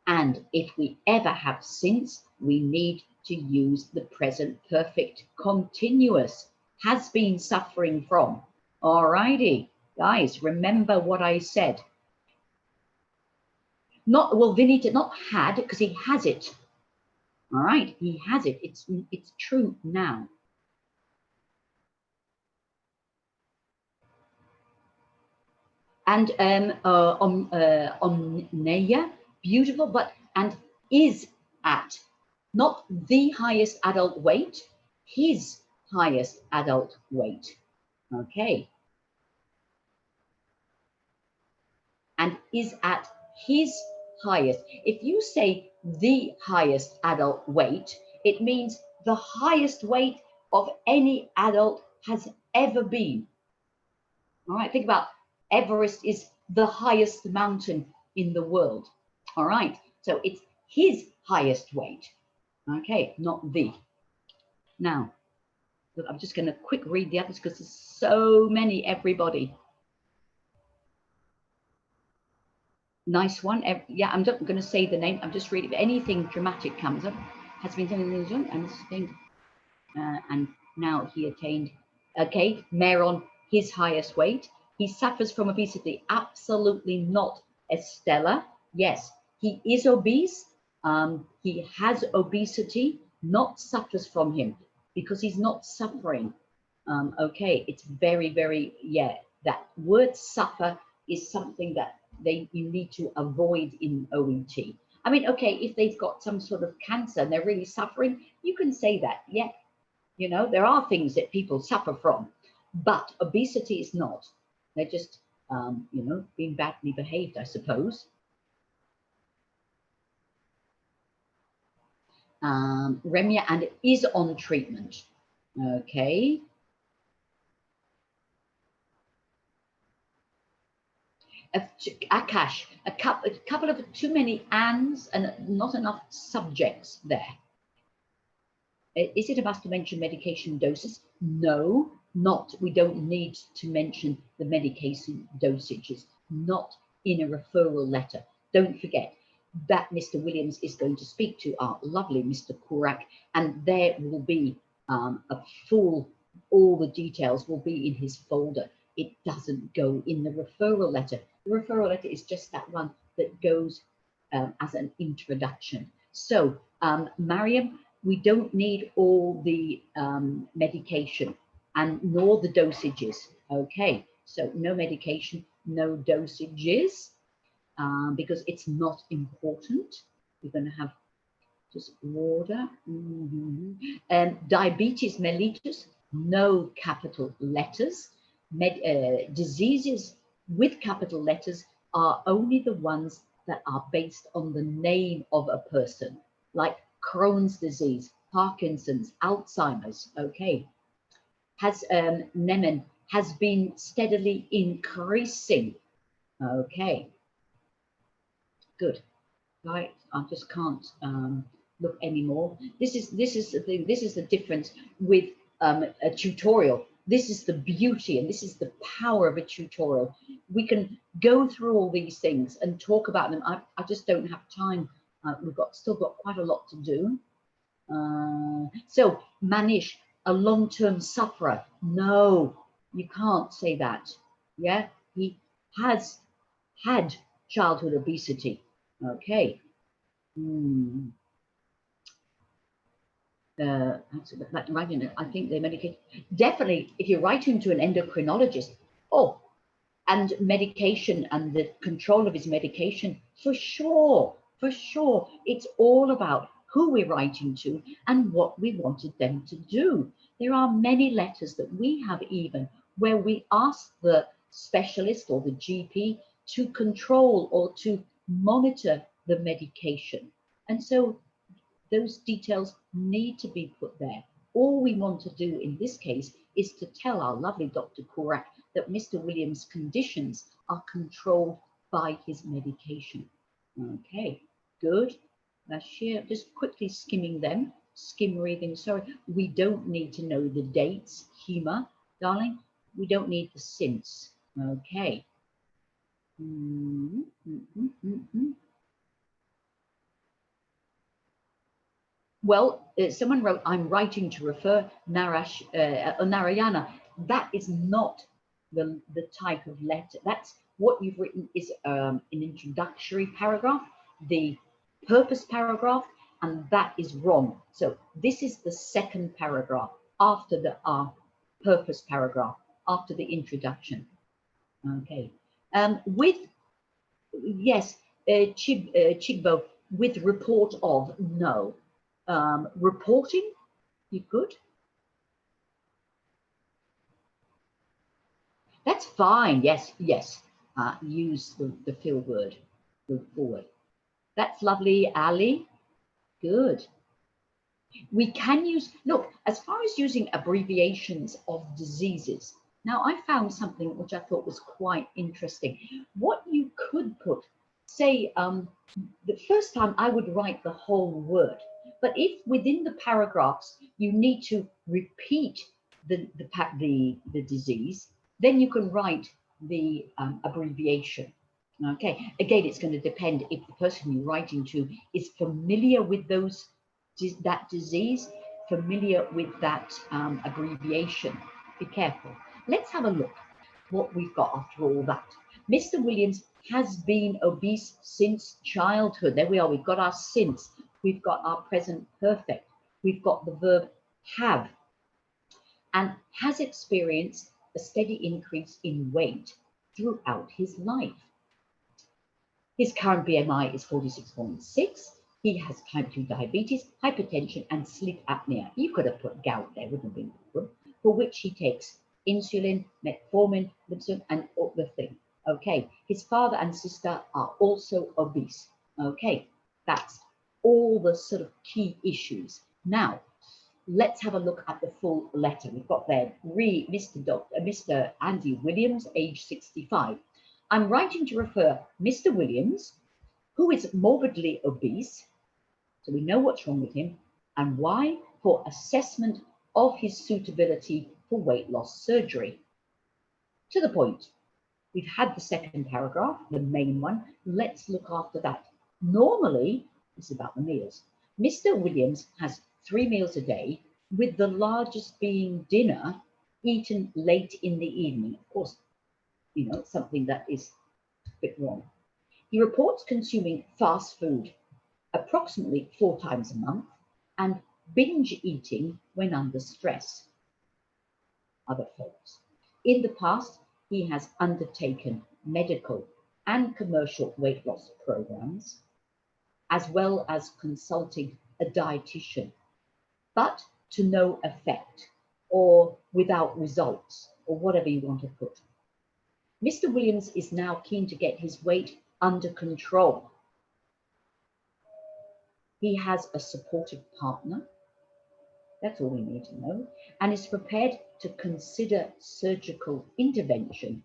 And if we ever have since, we need to use the present perfect continuous. Has been suffering from. All righty. Guys, remember what I said. Not, well, Vinita, not had, because he has it. All right, he has it. It's true now. And on Naya, beautiful, but and is at, not the highest adult weight, his highest adult weight. Okay. And is at his highest. If you say the highest adult weight, it means the highest weight of any adult has ever been. All right, think about Everest is the highest mountain in the world. All right, so it's his highest weight. Okay, not the. Now, look, I'm just going to quick read the others because there's so many, everybody. Nice one. Yeah, I'm not going to say the name. I'm just reading. If anything dramatic comes up, has been and now he attained. Okay, Meron, his highest weight. He suffers from obesity. Absolutely not, Estella. Yes, he is obese. He has obesity. Not suffers from him because he's not suffering. Okay, it's very, very, yeah. That word suffer is something that you need to avoid in OET. I mean, okay, if they've got some sort of cancer and they're really suffering, you can say that. Yeah, you know, there are things that people suffer from, but obesity is not. They're just, you know, being badly behaved, I suppose. Remia, and it is on treatment. Okay. Akash, a couple of too many ands and not enough subjects there. Is it a must to mention medication doses? No, not. We don't need to mention the medication dosages, not in a referral letter. Don't forget that Mr. Williams is going to speak to our lovely Mr. Kurak, and there will be a full, all the details will be in his folder. It doesn't go in the referral letter. The referral letter is just that one that goes as an introduction. So, Mariam, we don't need all the medication and nor the dosages. Okay, so no medication, no dosages, because it's not important. We're going to have just water. Diabetes mellitus, no capital letters. Diseases with capital letters are only the ones that are based on the name of a person, like Crohn's disease, Parkinson's, Alzheimer's. Okay. Has Nemen has been steadily increasing. Okay. Good. Right. I just can't look anymore. This is the thing. This is the difference with a tutorial. This is the beauty and this is the power of a tutorial. We can go through all these things and talk about them. I just don't have time. We've still got quite a lot to do. So Manish, a long-term sufferer. No, you can't say that. Yeah, he has had childhood obesity. Okay. I think they medicate. Definitely, if you're writing to an endocrinologist, oh, and medication and the control of his medication, for sure, for sure. It's all about who we're writing to and what we wanted them to do. There are many letters that we have even where we ask the specialist or the GP to control or to monitor the medication. And so those details need to be put there. All we want to do in this case is to tell our lovely Dr. Korak that Mr. Williams' conditions are controlled by his medication. Okay, good. Bashir, just quickly skimming them, skim reading. Sorry, we don't need to know the dates, Hema, darling. We don't need the since. Okay. Well, someone wrote, I'm writing to refer Narayana. That is not the type of letter. That's what you've written is an introductory paragraph, the purpose paragraph, and that is wrong. So this is the second paragraph after the purpose paragraph, after the introduction. Okay. With, yes, Chigbo, with report of, no. Reporting, you could. That's fine. Yes, yes. Use the fill word. Go forward. That's lovely, Ali. Good. We can use, look, as far as using abbreviations of diseases, now I found something which I thought was quite interesting. What you could put, say, the first time I would write the whole word, but if within the paragraphs you need to repeat the disease, then you can write the abbreviation. Okay, again, it's going to depend if the person you're writing to is familiar with that disease, familiar with that abbreviation. Be careful. Let's have a look what we've got after all that. Mr. Williams has been obese since childhood. There we are. We've got our since. We've got our present perfect. We've got the verb have, and has experienced a steady increase in weight throughout his life. His current BMI is 46.6. He has type 2 diabetes, hypertension, and sleep apnea. You could have put gout there, wouldn't have been good, for which he takes insulin, metformin, and all the thing. Okay, his father and sister are also obese. Okay, that's all the sort of key issues. Now, let's have a look at the full letter. We've got there, Mr. Andy Williams, age 65. I'm writing to refer Mr. Williams, who is morbidly obese, so we know what's wrong with him, and why, for assessment of his suitability for weight loss surgery. To the point. We've had the second paragraph, the main one. Let's look after that. Normally, this is about the meals. Mr. Williams has 3 meals a day, with the largest being dinner eaten late in the evening. Of course, you know, something that is a bit wrong. He reports consuming fast food approximately 4 times a month and binge eating when under stress. Other folks. In the past, he has undertaken medical and commercial weight loss programs, as well as consulting a dietitian, but to no effect, or without results, or whatever you want to put. Mr. Williams is now keen to get his weight under control. He has a supportive partner, that's all we need to know, and is prepared to consider surgical intervention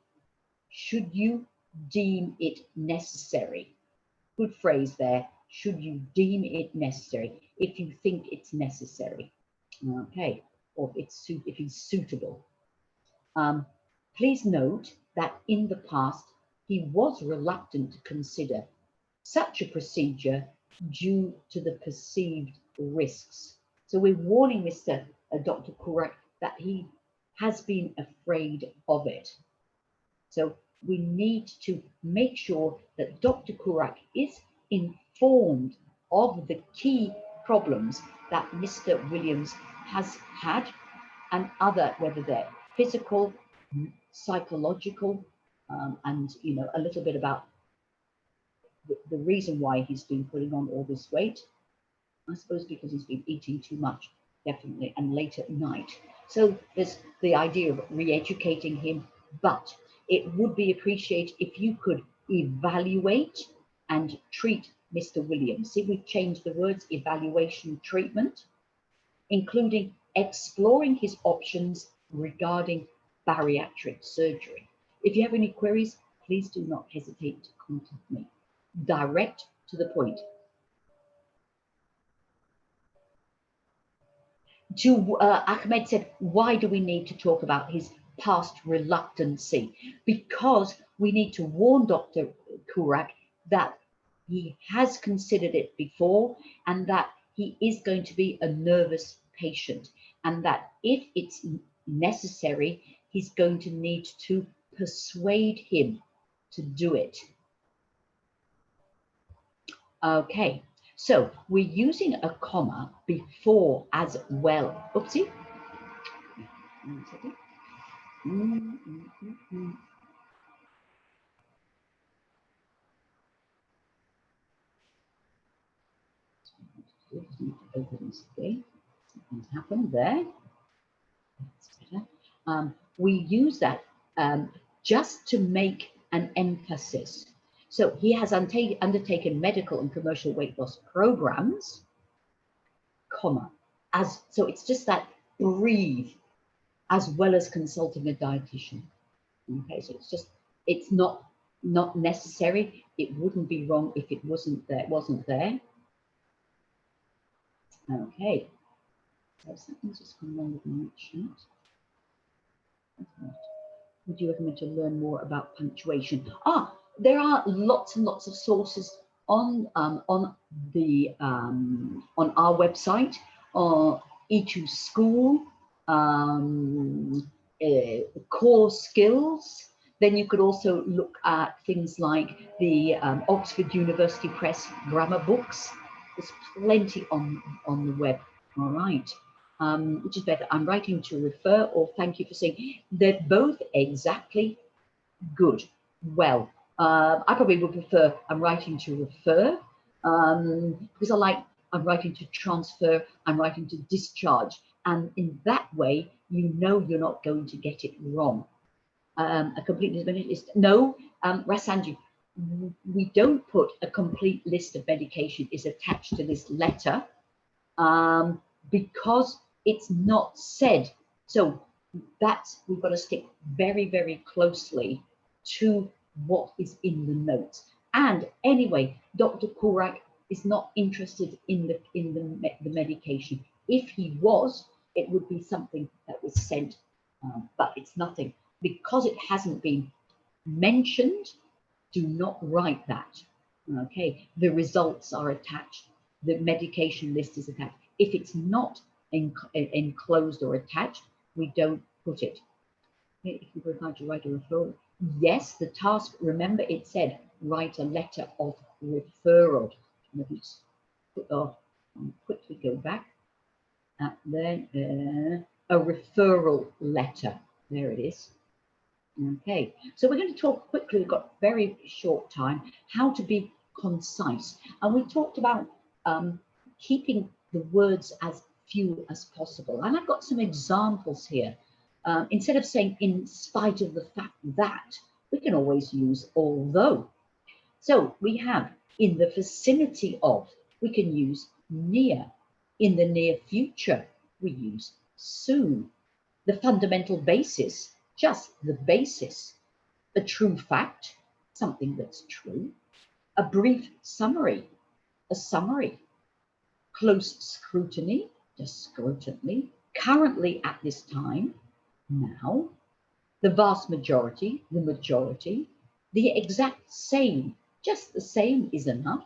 should you deem it necessary. Good phrase there, should you deem it necessary, if you think it's necessary. Okay, or if he's suitable. Please note that in the past, he was reluctant to consider such a procedure due to the perceived risks. So we're warning Dr. Kurak that he has been afraid of it. So we need to make sure that Dr. Kurak is informed of the key problems that Mr. Williams has had, and other, whether they're physical, psychological, and you know, a little bit about the reason why he's been putting on all this weight. I suppose because he's been eating too much, definitely, and late at night. So there's the idea of re-educating him, but it would be appreciated if you could evaluate and treat Mr. Williams. See, we've changed the words evaluation, treatment, including exploring his options regarding bariatric surgery. If you have any queries, please do not hesitate to contact me. Direct to the point. Ahmed said, why do we need to talk about his past reluctancy? Because we need to warn Dr. Kurak that he has considered it before, and that he is going to be a nervous patient, and that if it's necessary, he's going to need to persuade him to do it. Okay, so we're using a comma before as well. Oopsie. One second. Open this way. Something's happened there. That's better. We use that just to make an emphasis. So he has undertaken medical and commercial weight loss programs, comma, so it's just that breathe, as well as consulting a dietitian. Okay, so it's not necessary. It wouldn't be wrong if it wasn't there. Okay, so something's just gone wrong with my chat. Would you recommend to learn more about punctuation? There are lots and lots of sources on our website, E2 School, core skills. Then you could also look at things like the Oxford University Press grammar books. There's plenty on the web. All right. Which is better, I'm writing to refer or thank you for saying? They're both exactly good. Well, I probably would prefer I'm writing to refer because I'm writing to transfer, I'm writing to discharge. And in that way, you know you're not going to get it wrong. A complete list, no, Rasanji, we don't put a complete list of medication is attached to this letter because it's not said. So we've got to stick very, very closely to what is in the notes. And anyway, Dr. Kurak is not interested in the medication. If he was, it would be something that was sent, but it's nothing. Because it hasn't been mentioned, do not write that. Okay, the results are attached. The medication list is attached. If it's not enclosed or attached, we don't put it. If you prefer to write a referral, yes, the task, remember it said write a letter of referral. Let me quickly go back. Then a referral letter. There it is. Okay, so we're going to talk quickly, we've got very short time, how to be concise. And we talked about keeping the words as few as possible. And I've got some examples here. Instead of saying in spite of the fact that, we can always use although. So we have in the vicinity of, we can use near. In the near future, we use soon. The fundamental basis, just the basis. A true fact, something that's true. A brief summary, a summary. Close scrutiny, just scrutiny. Currently at this time, now. The vast majority, the majority. The exact same, just the same is enough.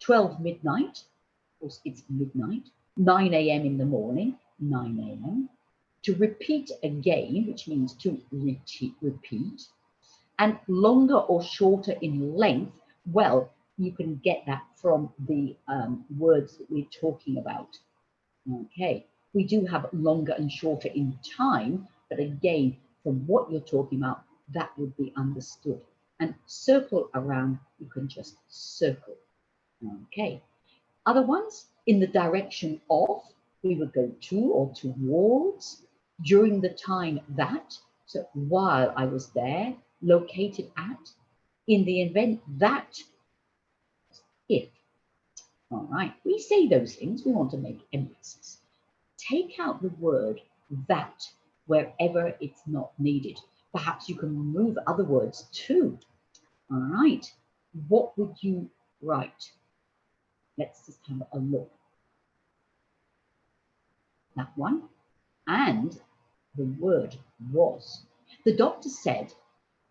12 midnight, of course it's midnight. 9 a.m. in the morning, 9 a.m. To repeat again, which means to repeat, and longer or shorter in length, well, you can get that from the words that we're talking about. Okay, we do have longer and shorter in time, but again, from what you're talking about, that would be understood. And circle around, you can just circle. Okay, other ones, in the direction of, we would go to or towards. During the time that, so while I was there, located at, in the event that, if. All right, we say those things, we want to make emphasis. Take out the word that wherever it's not needed. Perhaps you can remove other words too. All right, what would you write? Let's just have a look. That one, and the word was. The doctor said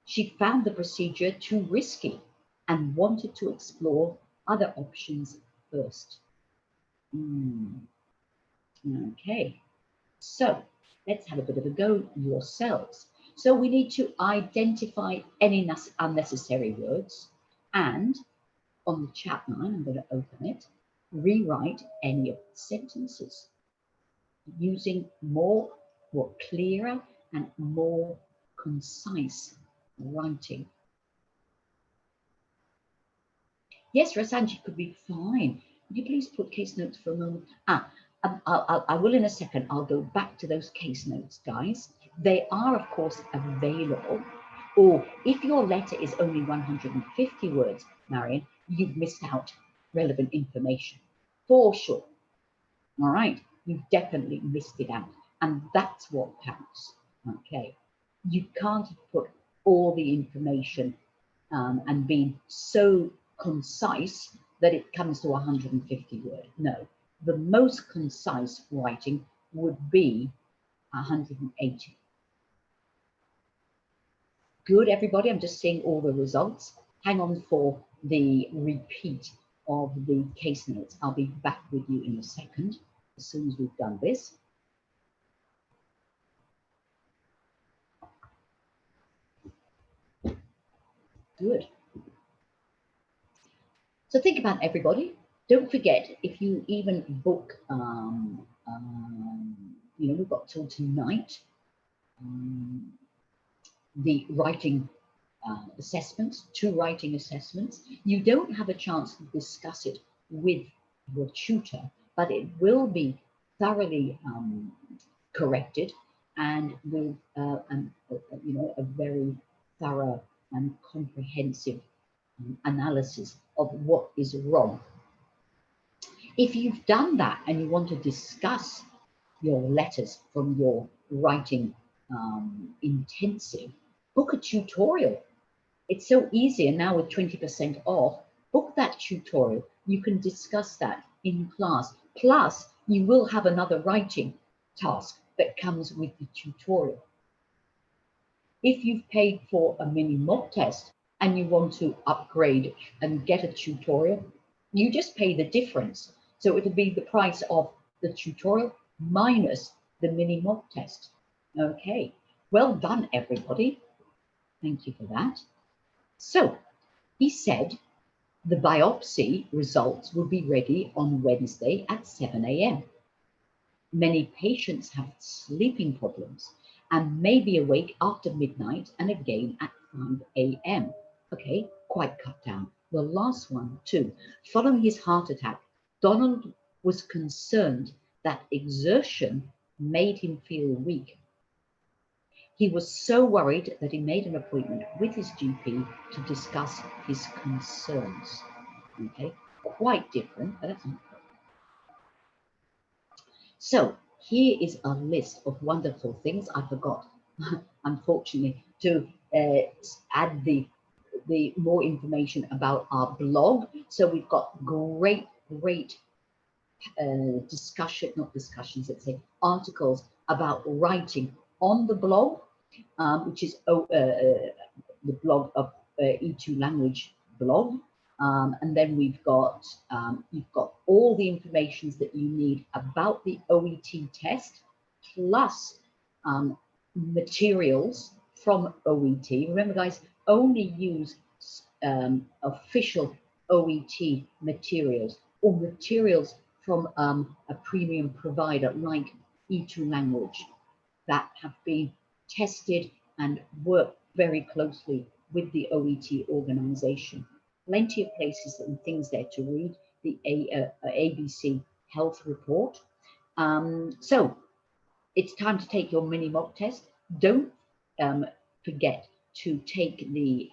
she found the procedure too risky and wanted to explore other options first. Okay, so let's have a bit of a go yourselves. So we need to identify any unnecessary words, and on the chat line, I'm going to open it, rewrite any of the sentences using more clearer and more concise writing. Yes, Rasanji could be fine. Would you please put case notes for a moment? I will in a second. I'll go back to those case notes, guys. They are, of course, available. Or if your letter is only 150 words, Marion, you've missed out relevant information for sure. All right, you've definitely missed it out, and that's what counts. Okay, you can't put all the information and be so concise that it comes to 150 words. No, the most concise writing would be 180. Good, everybody. I'm just seeing all the results. Hang on for the repeat of the case notes. I'll be back with you in a second as soon as we've done this. Good. So think about everybody. Don't forget, if you even book, you know, we've got till tonight, the writing assessments, 2 writing assessments. You don't have a chance to discuss it with your tutor, but it will be thoroughly corrected and with you know, a very thorough and comprehensive analysis of what is wrong. If you've done that and you want to discuss your letters from your writing intensive, book a tutorial. It's so easy, and now with 20% off, book that tutorial. You can discuss that in class. Plus, you will have another writing task that comes with the tutorial. If you've paid for a mini mock test and you want to upgrade and get a tutorial, you just pay the difference. So it'll be the price of the tutorial minus the mini mock test. Okay, well done, everybody. Thank you for that. So he said the biopsy results will be ready on Wednesday at 7 a.m. Many patients have sleeping problems and may be awake after midnight and again at 5 a.m. Okay, quite cut down. The last one too. Following his heart attack, Donald was concerned that exertion made him feel weak. He was so worried that he made an appointment with his GP to discuss his concerns. Okay, quite different, but that's not good. So here is a list of wonderful things. I forgot, unfortunately, to add the more information about our blog. So we've got great let's say articles about writing on the blog, which is the blog of E2 language blog. And then we've got, you've got all the information that you need about the OET test, plus materials from OET. Remember, guys, only use official OET materials or materials from a premium provider like E2 language that have been tested and work very closely with the OET organization. Plenty of places and things there to read, the ABC health report. So it's time to take your mini mock test. Don't forget to take the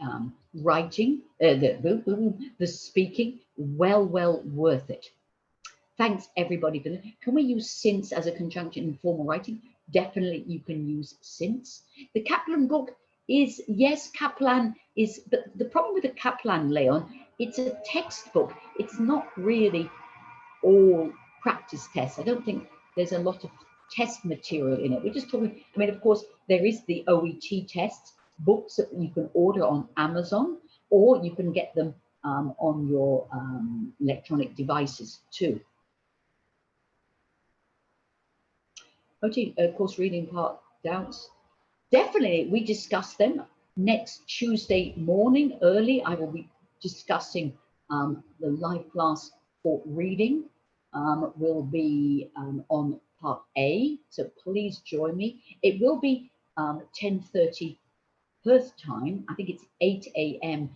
writing, the speaking, well worth it. Thanks everybody for that. Can we use since as a conjunction in formal writing? Definitely you can use since. The Kaplan book is, yes, Kaplan is, but the problem with the Kaplan, Leon, it's a textbook. It's not really all practice tests. I don't think there's a lot of test material in it. We're just talking, I mean, of course, there is the OET tests books that you can order on Amazon, or you can get them on your electronic devices too. OT, of course, reading part doubts. definitely, we discuss them next Tuesday morning early. I will be discussing the live class for reading. Will be on part A, so please join me. It will be 10:30 Perth time. I think it's 8 a.m.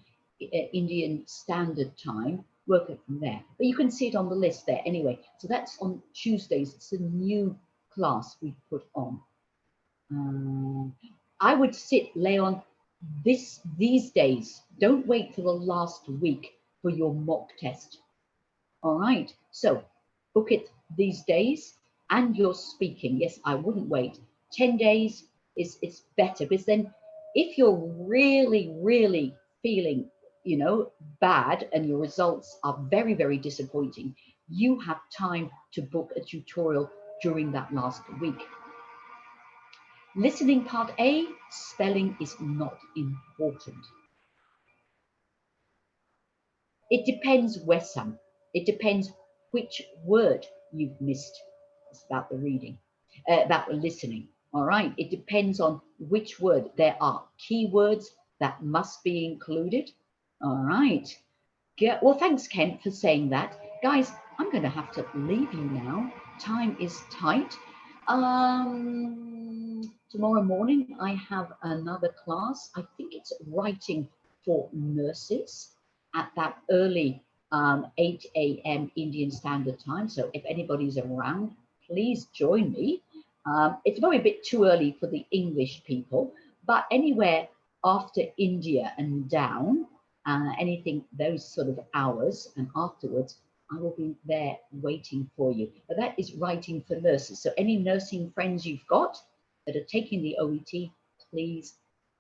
Indian Standard Time. Work it from there. But you can see it on the list there anyway. So that's on Tuesdays. It's a new class we put on. I would sit, Leon, these days. Don't wait for the last week for your mock test. All right. So book it these days, and you're speaking. Yes, I wouldn't wait. 10 days is better, because then if you're really feeling, bad, and your results are very disappointing, you have time to book a tutorial during that last week. Listening part A, spelling is not important. It depends, Wessam. It depends which word you've missed. It's about the reading, about the listening. All right. It depends on which word. There are keywords that must be included. All right. Well, thanks, Kent, for saying that. Guys, I'm going to have to leave you now. Time is tight. Tomorrow morning, I have another class. I think it's writing for nurses at that early 8 a.m. Indian Standard Time. So if anybody's around, please join me. It's probably a bit too early for the English people, but anywhere after India and down, anything those sort of hours and afterwards, I will be there waiting for you. But that is writing for nurses. So any nursing friends you've got that are taking the OET, please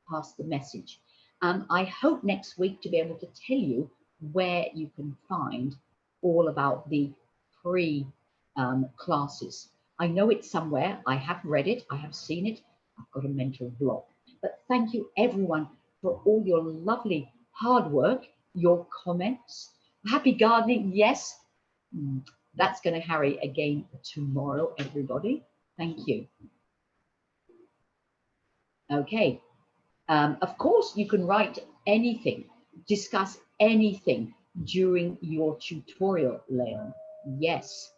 pass the message. I hope next week to be able to tell you where you can find all about the free classes. I know it's somewhere. I have read it. I have seen it. I've got a mental block. But thank you, everyone, for all your lovely hard work, your comments. Happy gardening, yes. That's going to Harry again tomorrow, everybody. Thank you. Okay. Of course, you can write anything, discuss anything during your tutorial, Leon. Yes.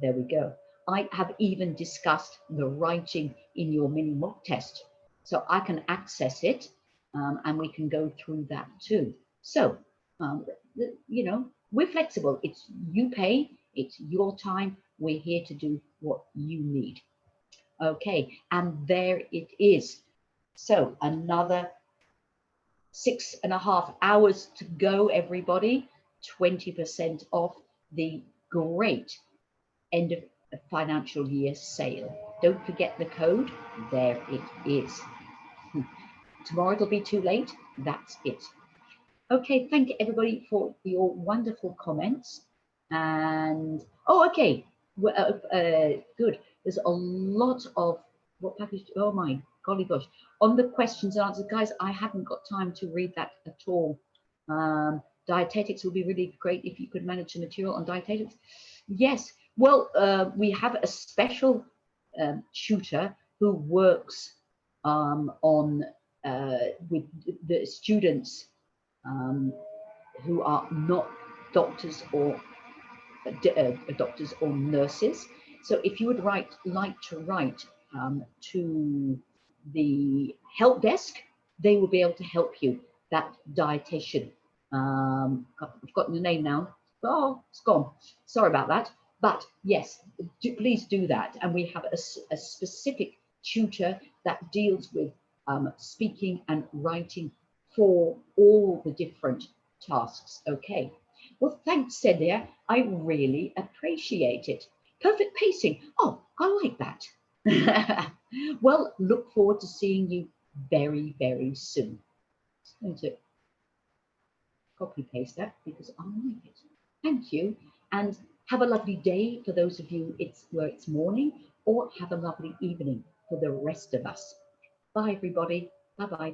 There we go. I have even discussed the writing in your mini mock test. So I can access it and we can go through that too. So, we're flexible. It's you pay, it's your time. We're here to do what you need. Okay, and there it is. So another 6.5 hours to go, everybody. 20% off the great end of financial year sale. Don't forget the code. There it is. Tomorrow it'll be too late. That's it. Okay, thank you everybody for your wonderful comments. And okay, good. There's a lot of what package. Oh my golly gosh! On the questions and answers, guys, I haven't got time to read that at all. Dietetics would be really great if you could manage the material on dietetics. Yes. Well, we have a special tutor who works on with the students who are not doctors or nurses. So if you would like to write to the help desk, they will be able to help you. That dietitian. I've forgotten the name now. Oh, it's gone. Sorry about that. But yes, please do that. And we have a specific tutor that deals with speaking and writing for all the different tasks. Okay. Well, thanks, Celia. I really appreciate it. Perfect pacing. Oh, I like that. Well, look forward to seeing you very soon. I'm going to copy paste that because I like it. Thank you. And have a lovely day for those of you where it's morning, or have a lovely evening for the rest of us. Bye, everybody. Bye-bye.